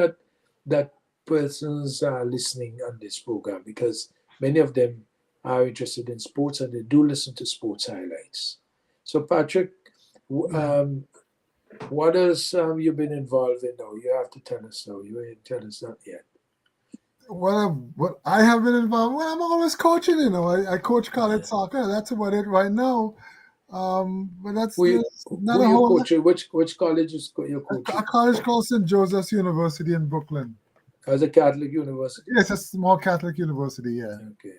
that persons are listening on this program because many of them are interested in sports and they do listen to sports highlights. So Patrick, what else you've been involved in now? You have to tell us now. You ain't tell us that yet. What I have been involved. Well, I'm always coaching. I coach college soccer. That's about it right now. But that's not a whole lot. Which college is your coaching? A college called St. Joseph's University in Brooklyn. As a Catholic university? Yes, a small Catholic university. Yeah. Okay.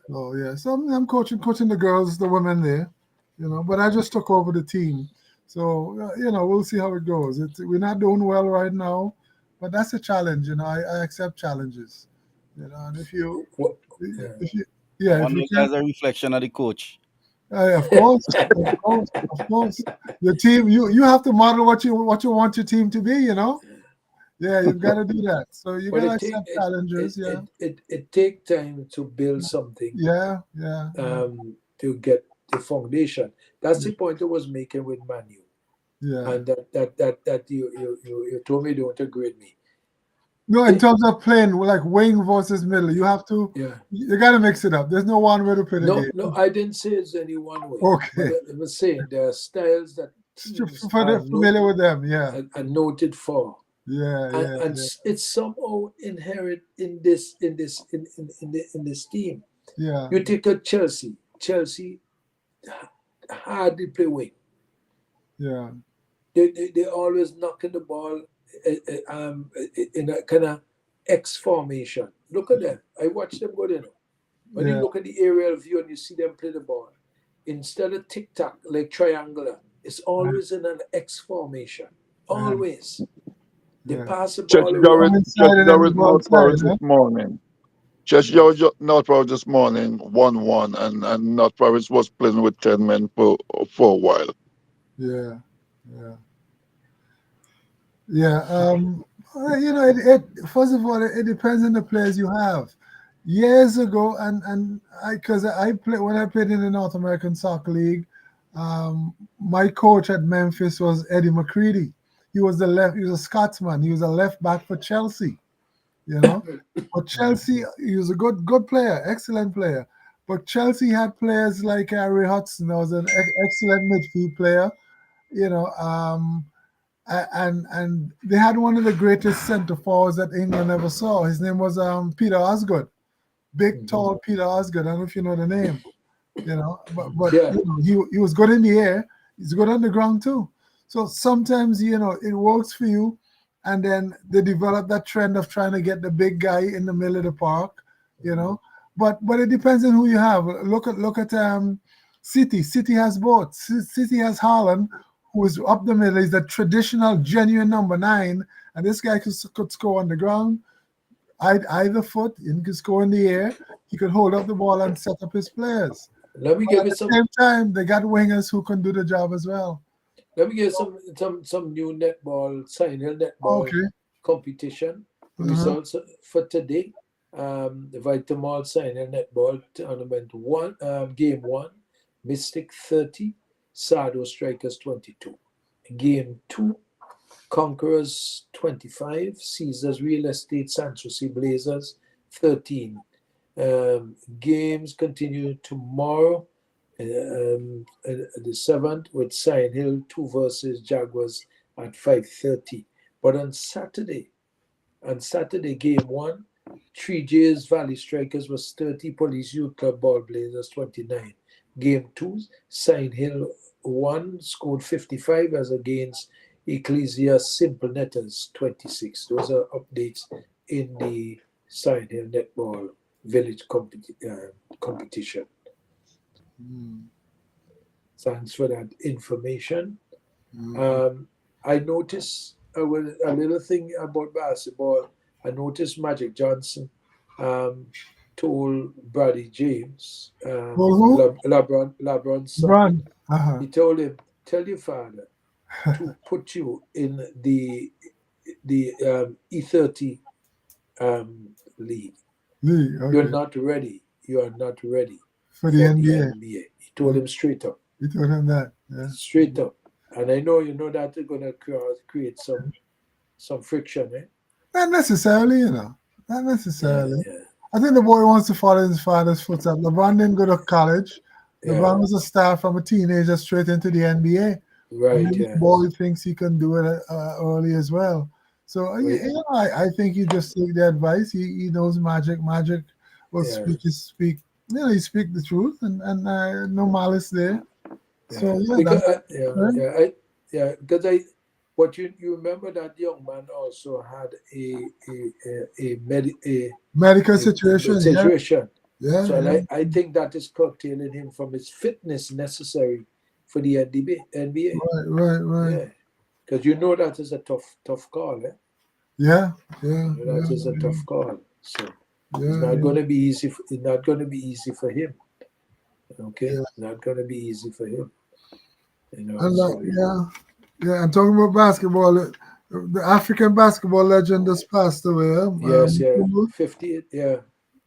Yeah. So I'm coaching the girls, the women there. But I just took over the team. So we'll see how it goes. We're not doing well right now, but that's a challenge. I accept challenges. And if you as a reflection of the coach. Of course. Your team, you have to model what you want your team to be. Yeah, you've got to do that. So you got to accept challenges. It takes time to build something. Yeah. To get the foundation. That's the point I was making with Manu. Yeah. And that you told me you don't agree with me. No, in terms of playing like wing versus middle, you have to. Yeah. You got to mix it up. There's no one way to play the game. No, I didn't say it's any one way. Okay. I was saying there are styles that familiar with them. Yeah. And noted for. Yeah. It's somehow inherent in this team. Yeah. You take a Chelsea. Chelsea hardly play wing. Yeah. They always knocking the ball in a kind of X formation. Look at them. I watch them go there now. When you look at the aerial view and you see them play the ball, instead of tic-tac, like triangular, it's always in an X formation. Always. They pass the ball. Church North Providence this morning, 1-1, and North Providence was playing with 10 men for a while. Yeah. First of all, it depends on the players you have. Years ago, and I played in the North American Soccer League, my coach at Memphis was Eddie McCready. He was a Scotsman. He was a left back for Chelsea. But Chelsea, he was a good player, excellent player. But Chelsea had players like Ray Hudson, who was an excellent midfield player. And they had one of the greatest centre forwards that England ever saw. His name was Peter Osgood, big, tall Peter Osgood. I don't know if you know the name. But he was good in the air. He's good on the ground too. So sometimes it works for you, and then they develop that trend of trying to get the big guy in the middle of the park. But it depends on who you have. Look at City. City has both. City has Haaland, who is up the middle. He's the traditional, genuine number 9, and this guy could score on the ground, either foot. He could score in the air. He could hold up the ball and set up his players. At the same time, they got wingers who can do the job as well. Let me give some new netball, Sign Hill netball competition results for today. The Vitamall Sign Hill netball tournament game 1, Mystic 30, Sardo Strikers 22. Game 2, Conquerors 25, Caesars Real Estate Sanssouci Blazers 13. Games continue tomorrow, the 7th, with Sign Hill 2 versus Jaguars at 5:30. But on Saturday, game 1, 3J's Valley Strikers was 30, Police Youth Club Ball Blazers 29. Game 2, Sign Hill 1 scored 55 as against Ecclesia Simple Netters 26. Those are updates in the Sign Hill Netball Village competition. Thanks for that information. I noticed a little thing about basketball. I noticed Magic Johnson told Brady James, who? LeBron's son, Run. Uh-huh. he told him, tell your father to put you in the E30 league. Okay. You're not ready. You are not ready For the NBA. He told him straight up. You told him that. Yeah. Straight up. And I know you know that is going to create some friction, eh? Not necessarily, you know. Not necessarily. Yeah. I think the boy wants to follow his father's footsteps. LeBron didn't go to college. LeBron was a star from a teenager straight into the NBA. Right, and the boy thinks he can do it early as well. So I think he just take the advice. He knows magic. Magic will speak. He speak the truth, and no malice there. So because but you remember that young man also had a medical situation. Yeah. So I think that is curtailing him from his fitness necessary for the NBA. Right. Yeah. Because you know that is a tough call, eh? Yeah. That is a tough call. So it's not going to be easy. It's not going to be easy for him. Okay, it's not going to be easy for him. You know. I'm talking about basketball. The African basketball legend just passed away. Yes, 58. Yeah,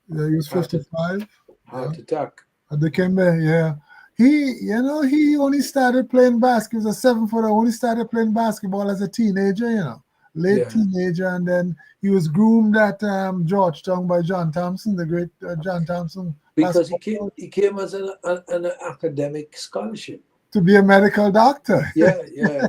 he was 55. Heart attack. At the Dikembe, he only started playing basketball. He was a 7-footer. Only started playing basketball as a teenager. Late teenager, and then he was groomed at Georgetown by John Thompson, the great John Thompson. Because he came as an academic scholarship to be a medical doctor. Yeah.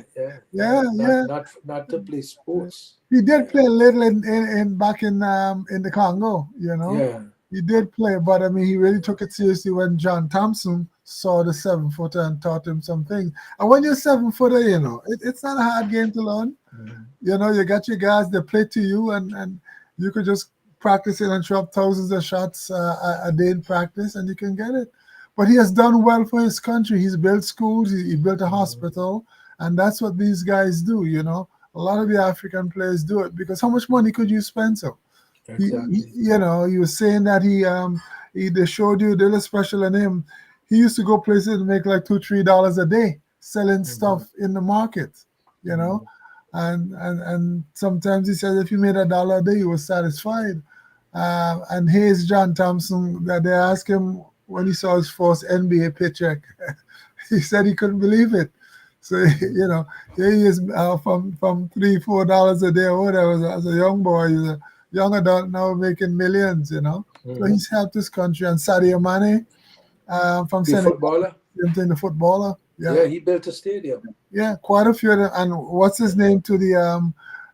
Not to play sports. He did play a little in back in the Congo. Yeah. He did play, but I mean, he really took it seriously when John Thompson saw the 7-footer and taught him some things. And when you're 7-footer, it's not a hard game to learn. You got your guys, they play to you, and you could just practice it and drop thousands of shots a day in practice, and you can get it. But he has done well for his country. He's built schools, he built a hospital, and that's what these guys do. A lot of the African players do it because how much money could you spend? So, exactly. He was saying that they showed you the little special on him. He used to go places and make like $2-3 a day selling stuff in the market, and sometimes he says if you made $1 a day, you were satisfied. And here's John Thompson that they asked him when he saw his first NBA paycheck. He said he couldn't believe it. So here he is from $3-4 a day or whatever as a young boy. He's a young adult now making millions. So he's helped his country. And Sadio Mane from Senegal, footballer, the footballer. Yeah, he built a stadium. Yeah, quite a few of them. And what's his name to the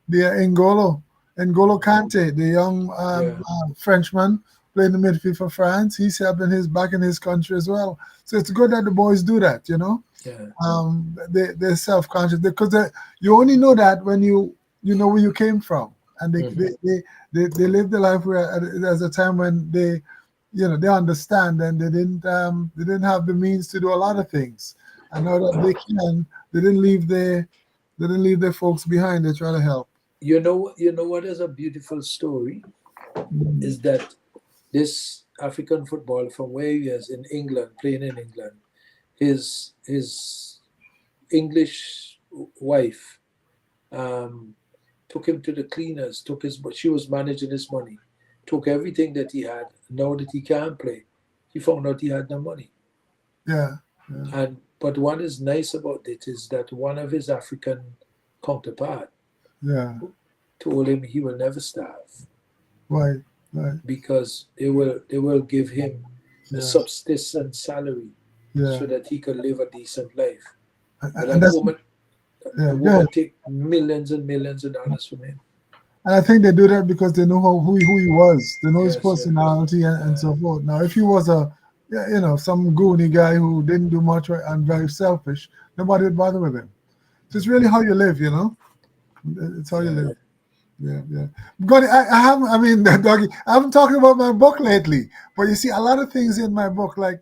N'Golo Kante, the young Frenchman playing the midfield for France. He's helping back in his country as well. So it's good that the boys do that, Yeah. They're self-conscious because you only know that when you know where you came from, and they live the life where there's a time when they understand and they didn't have the means to do a lot of things. I know that they can. They didn't leave their folks behind. They try to help. You know what is a beautiful story is that this African footballer from where he is in England, playing in England, his English wife took him to the cleaners, she was managing his money, took everything that he had. Now that he can't play, he found out he had no money. Yeah. But what is nice about it is that one of his African counterpart told him he will never starve. Right. Because they will give him a subsistence salary so that he could live a decent life. And that woman take millions and millions of dollars from him. And I think they do that because they know who he was. They know his personality and so forth. Now, if he was some goony guy who didn't do much and very selfish, nobody would bother with him. So it's really how you live, It's how you live. Yeah. But Doggy, I haven't talked about my book lately. But you see, a lot of things in my book, my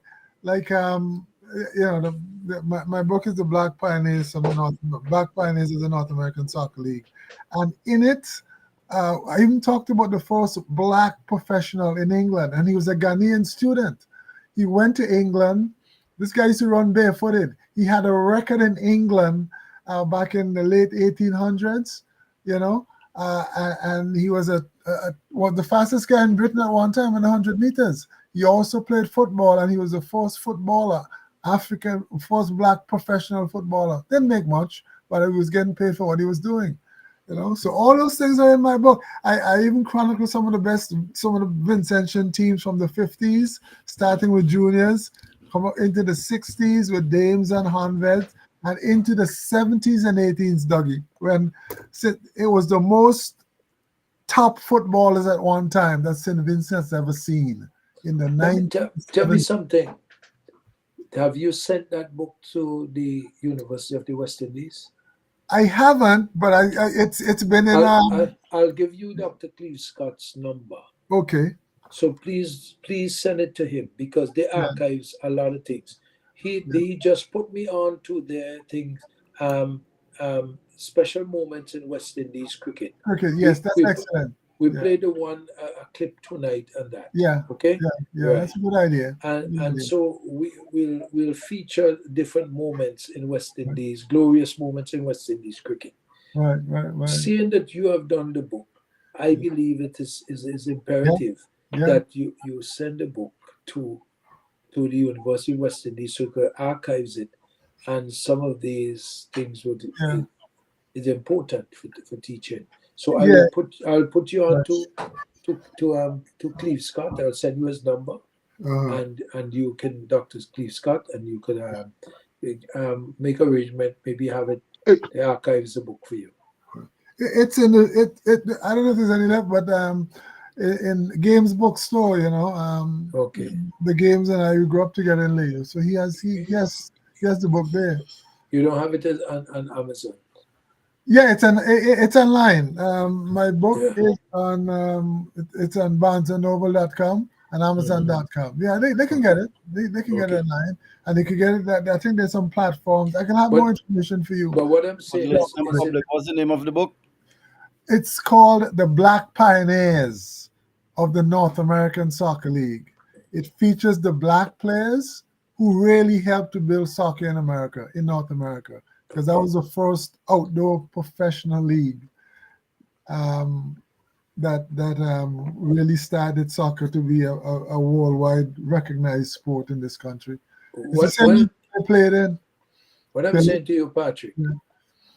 book is the Black Pioneers of the North American Soccer League, and in it, I even talked about the first black professional in England, and he was a Ghanaian student. He went to England. This guy used to run barefooted. He had a record in England back in the late 1800s, and he was the fastest guy in Britain at one time in 100 meters. He also played football, and he was the first footballer, first black professional footballer. Didn't make much, but he was getting paid for what he was doing. So all those things are in my book. I even chronicle some of the Vincentian teams from the 50s, starting with juniors, come up into the 60s with Dames and Honved, and into the 70s and 80s, Dougie, when it was the most top footballers at one time that St. Vincent's ever seen in the 90s. Tell me something. Have you sent that book to the University of the West Indies? I haven't, but it's been in. I'll give you Dr. Cleve Scott's number. Okay. So please send it to him, because they archives a lot of things. They just put me on to their things, special moments in West Indies cricket. Okay, yes, that's excellent. We played the one a clip tonight and that. Yeah. Okay. Yeah, right. That's a good idea. And so we'll feature different moments in West Indies, glorious moments in West Indies cricket. Right. Seeing that you have done the book, I believe it is imperative that you send the book to the University of West Indies so you can archives it, and some of these things is important for teaching. So I'll put you on to Cleve Scott. I'll send you his number, and you can, Dr. Cleve Scott, and you could make arrangement. Maybe have it. The archives the book for you. It's in I don't know if there's any left, but in Games bookstore, okay. The Games and I grew up together in Leo, so he has the book there. You don't have it on Amazon. Yeah, it's online. My book is on it's on BarnesandNoble.com and Amazon.com. Yeah, they can get it. They can get it online, and they can get it. I think there's some platforms. I can have more information for you. But what I'm saying is, what's the name of the book? It's called The Black Pioneers of the North American Soccer League. It features the black players who really helped to build soccer in North America. Because that was the first outdoor professional league that really started soccer to be a worldwide recognized sport in this country. What I'm saying to you, Patrick,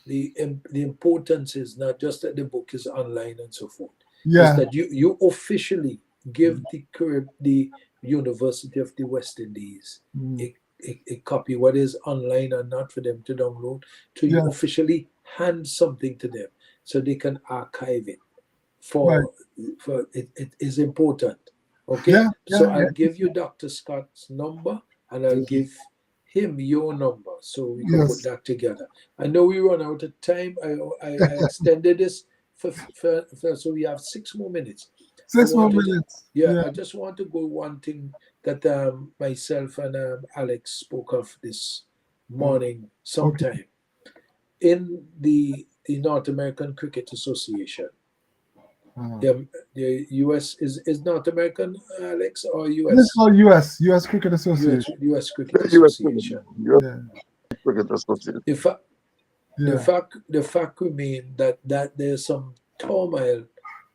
the importance is not just that the book is online and so forth. Yeah. It's that you officially give the University of the West Indies a copy, what is online or not, for them to download, to you officially hand something to them so they can archive it. For it is important. Okay. I'll give you Dr. Scott's number, and I'll give him your number so we can put that together. I know we run out of time. I extended this for so we have 6 more minutes. 6 more minutes. I just want to go one thing that myself and Alex spoke of this morning sometime. In the North American Cricket Association. The U.S. is North American, Alex, or U.S.? It's called U.S. Cricket Association. U.S. Cricket Association. Cricket Association. The fact remains that there's some turmoil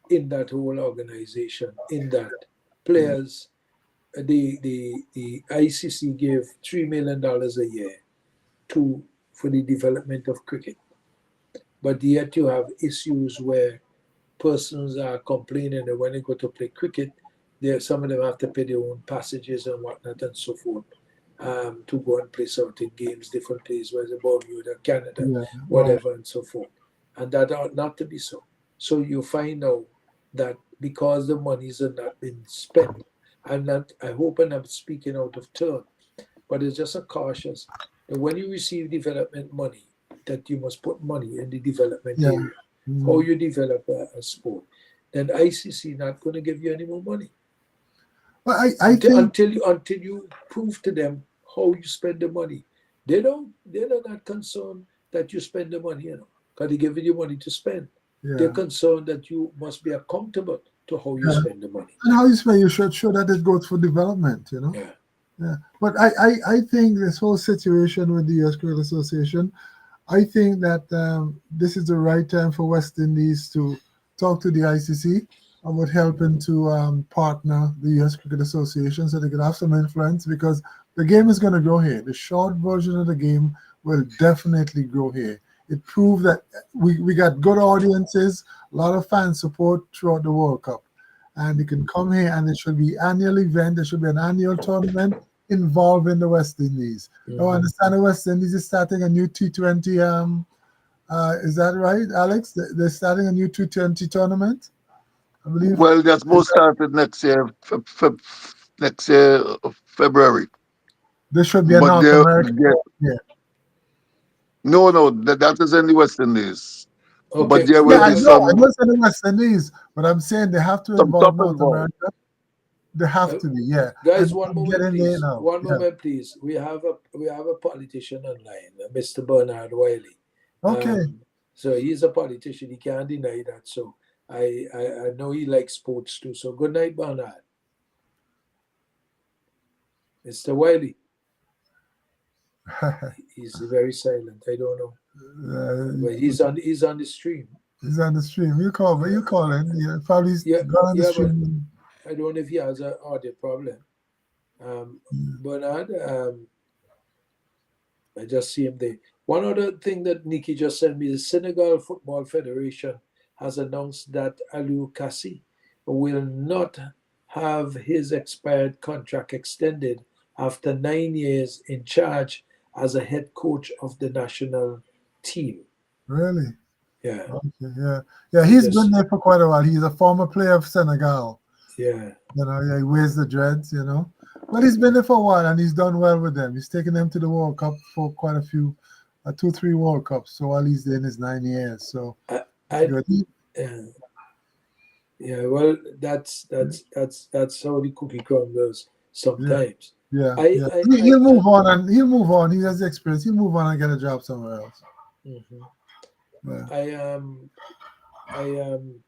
in that whole organization, in that players, the ICC gave $3 million a year for the development of cricket. But yet you have issues where persons are complaining that when they go to play cricket, some of them have to pay their own passages and whatnot and so forth to go and play certain games, different places, whether Bermuda, Canada, whatever, and so forth. And that ought not to be so. So you find out that because the monies are not being spent, I hope I'm not speaking out of turn, but it's just a cautious that when you receive development money, that you must put money in the development area. How you develop a sport, then ICC not going to give you any more money. But I think until you prove to them how you spend the money, they're not concerned that you spend the money, because they give you money to spend. They're concerned that you must be accountable to how you Yeah. spend the money. And how you spend, you should show that it goes for development, you know? Yeah. Yeah. But I think this whole situation with the U.S. Cricket Association, I think that this is the right time for West Indies to talk to the ICC about helping to partner the U.S. Cricket Association so they can have some influence, because the game is going to grow here. The short version of the game will definitely grow here. It proved that we got good audiences, a lot of fan support throughout the World Cup. And you can come here, and it should be annual event. There should be an annual tournament involving the West Indies. Now, I understand the West Indies is starting a new T20. Is that right, Alex? They're starting a new T20 tournament, I believe. Well, that's supposed to start next year, February. There should be a But North they're- American. they're- Yeah. No, that is in the West Indies. Okay. But there will Yeah, I be know. I some. know it's in the West Indies, but I'm saying they have to Some involve top North involved. America. They have to be, yeah. Guys, And one I'm moment, getting there please. now. One Yeah. moment, please. We have a politician online, Mr. Bernard Wiley. Okay. So he's a politician. He can't deny that. So I know he likes sports too. So good night, Bernard. Mr. Wiley. He's very silent. I don't know. But he's on the stream. He's on the stream. You call in. Yeah, probably gone on the but stream. I don't know if he has an audio problem. Bernard, I just see him there. One other thing that Nikki just sent me, the Senegal Football Federation has announced that Aliou Kassi will not have his expired contract extended after 9 years in charge as a head coach of the national team. Really? Yeah. Okay, yeah. Yeah, he's been there for quite a while. He's a former player of Senegal. Yeah. You know, yeah, he wears the dreads, you know. But he's been there for a while, and he's done well with them. He's taken them to the World Cup for quite a few, 2-3 World Cups. So while he's there in his 9 years, so yeah. Well, that's how the cookie crumbles sometimes. Yeah, he'll move on, and he'll move on. He has the experience. He'll move on and get a job somewhere else. Yeah. I am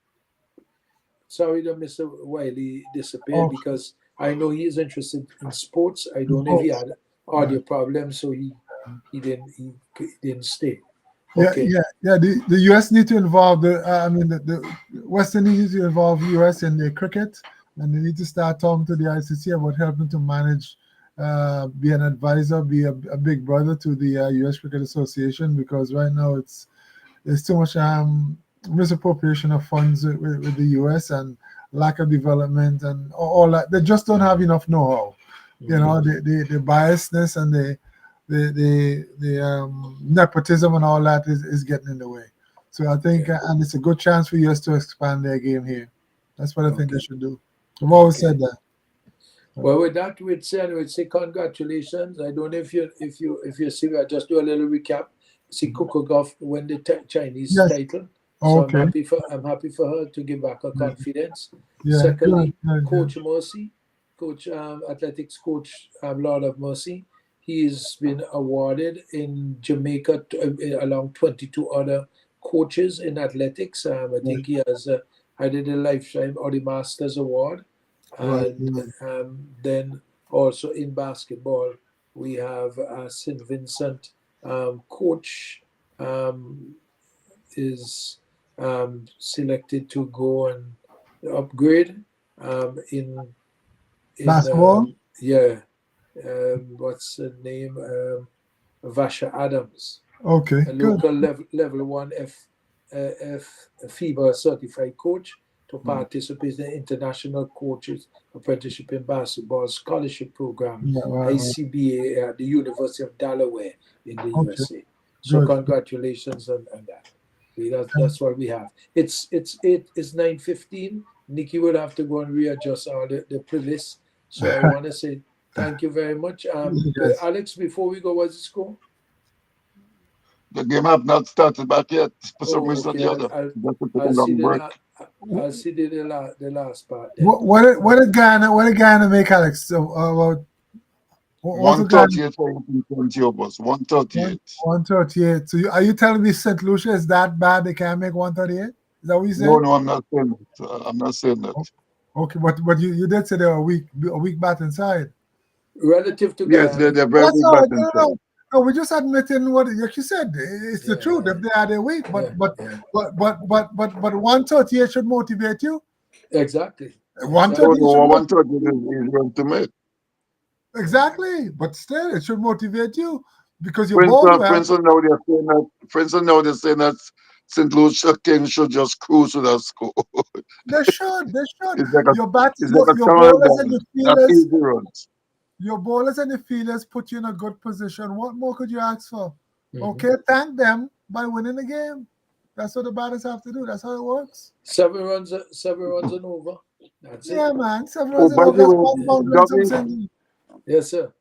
sorry that Mr. Wiley disappeared because I know he is interested in sports. I don't know if he had audio problems, so he didn't stay. Okay. Yeah. The US need to involve the West Indies need to involve US in the cricket, and they need to start talking to the ICC about helping to manage, be an advisor, be a big brother to the US Cricket Association, because right now there's too much misappropriation of funds with the US and lack of development and all that. They just don't have enough know-how. You know, the biasness and the nepotism and all that is getting in the way. So I think, and it's a good chance for US to expand their game here. That's what I think they should do. I've always said that. Well, with that, we'd say congratulations. I don't know if you see, I just do a little recap. See, Coco Gauff won the Chinese title. So Okay. I'm happy for her to give back her confidence. Yeah, Secondly, good. Coach Mercy, athletics coach Lord of Mercy, he's been awarded in Jamaica along 22 other coaches in athletics. I think he has either the Lifetime or the Masters Award. And then also in basketball, we have St. Vincent coach is selected to go and upgrade in basketball. What's the name? Vasha Adams. Okay, a good. local level 1 FIBA certified coach to participate in the International Coaches Apprenticeship in Basketball Scholarship Program, ICBA at the University of Delaware in the USA. So congratulations on that. That's what we have. It's 9:15. Nikki will have to go and readjust all the playlist. So I want to say thank you very much. Alex, before we go, what's the score? The game have not started back yet. For some reason or the other. I'll see the last part. Then. What did Ghana make, Alex? So, about 138 for 20 overs. 138. 138. So are you telling me St. Lucia is that bad? They can't make 138? Is that what you said? No, I'm not saying that. I'm not saying that. Okay, but you did say they were a weak batting side. Relative to Yes, Guyana. they're very That's good all. batting No, we're just admitting what like you said. It's the truth. If they are, they're weak. But 138 should motivate you. Exactly. 130 No, should 130 is going to make. exactly. But still, it should motivate you because you're Friends, bold. Well. friends now they're saying that St. Lucia Kings should just cruise with that score. They should. It's like a Your countdown. bowlers and your That's fielders. easy runs. Your bowlers and the fielders put you in a good position. What more could you ask for? Mm-hmm. Okay, thank them by winning the game. That's what the batters have to do. That's how it works. 7 runs and over. That's it. Yeah, man. 7 runs and by over. the That's way, one Dougie, Yes, sir.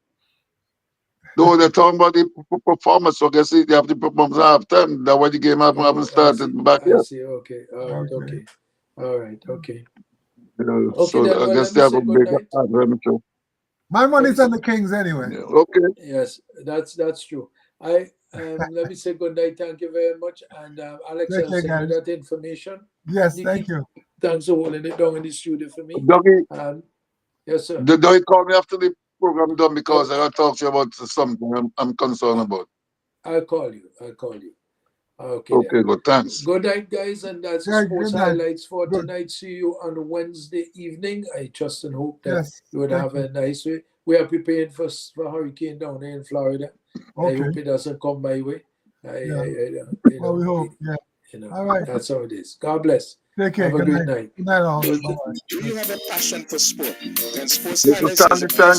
no, they're talking about the performance. So I guess they have the performance half time. That's why the game haven't started back I yet. see. Okay. All right. Okay. All right. Okay. So then, I well, guess let they me have a say big good night. advantage. My money's on the Kings anyway. Okay. Yes, that's true. Let me say good night. Thank you very much. And Alex, I'll send you that information. Yes, Nikki, thank you. Thanks for holding it down in the studio for me. Dougie, yes, sir. don't you call me after the program done because I got to talk to you about something I'm concerned about. I'll call you. Okay. Okay, good. Thanks. Good night, guys, and that's sports highlights for tonight. See you on Wednesday evening. I trust and hope that you would have a nice way. We are preparing for hurricane down here in Florida. I hope it doesn't come my way. Well, we hope. Yeah. All right. That's how it is. God bless. Take care. Have a Good great night. night. Good night, all. Do you have a passion for sport? Then Sports This is Highlights is a Sandy Tank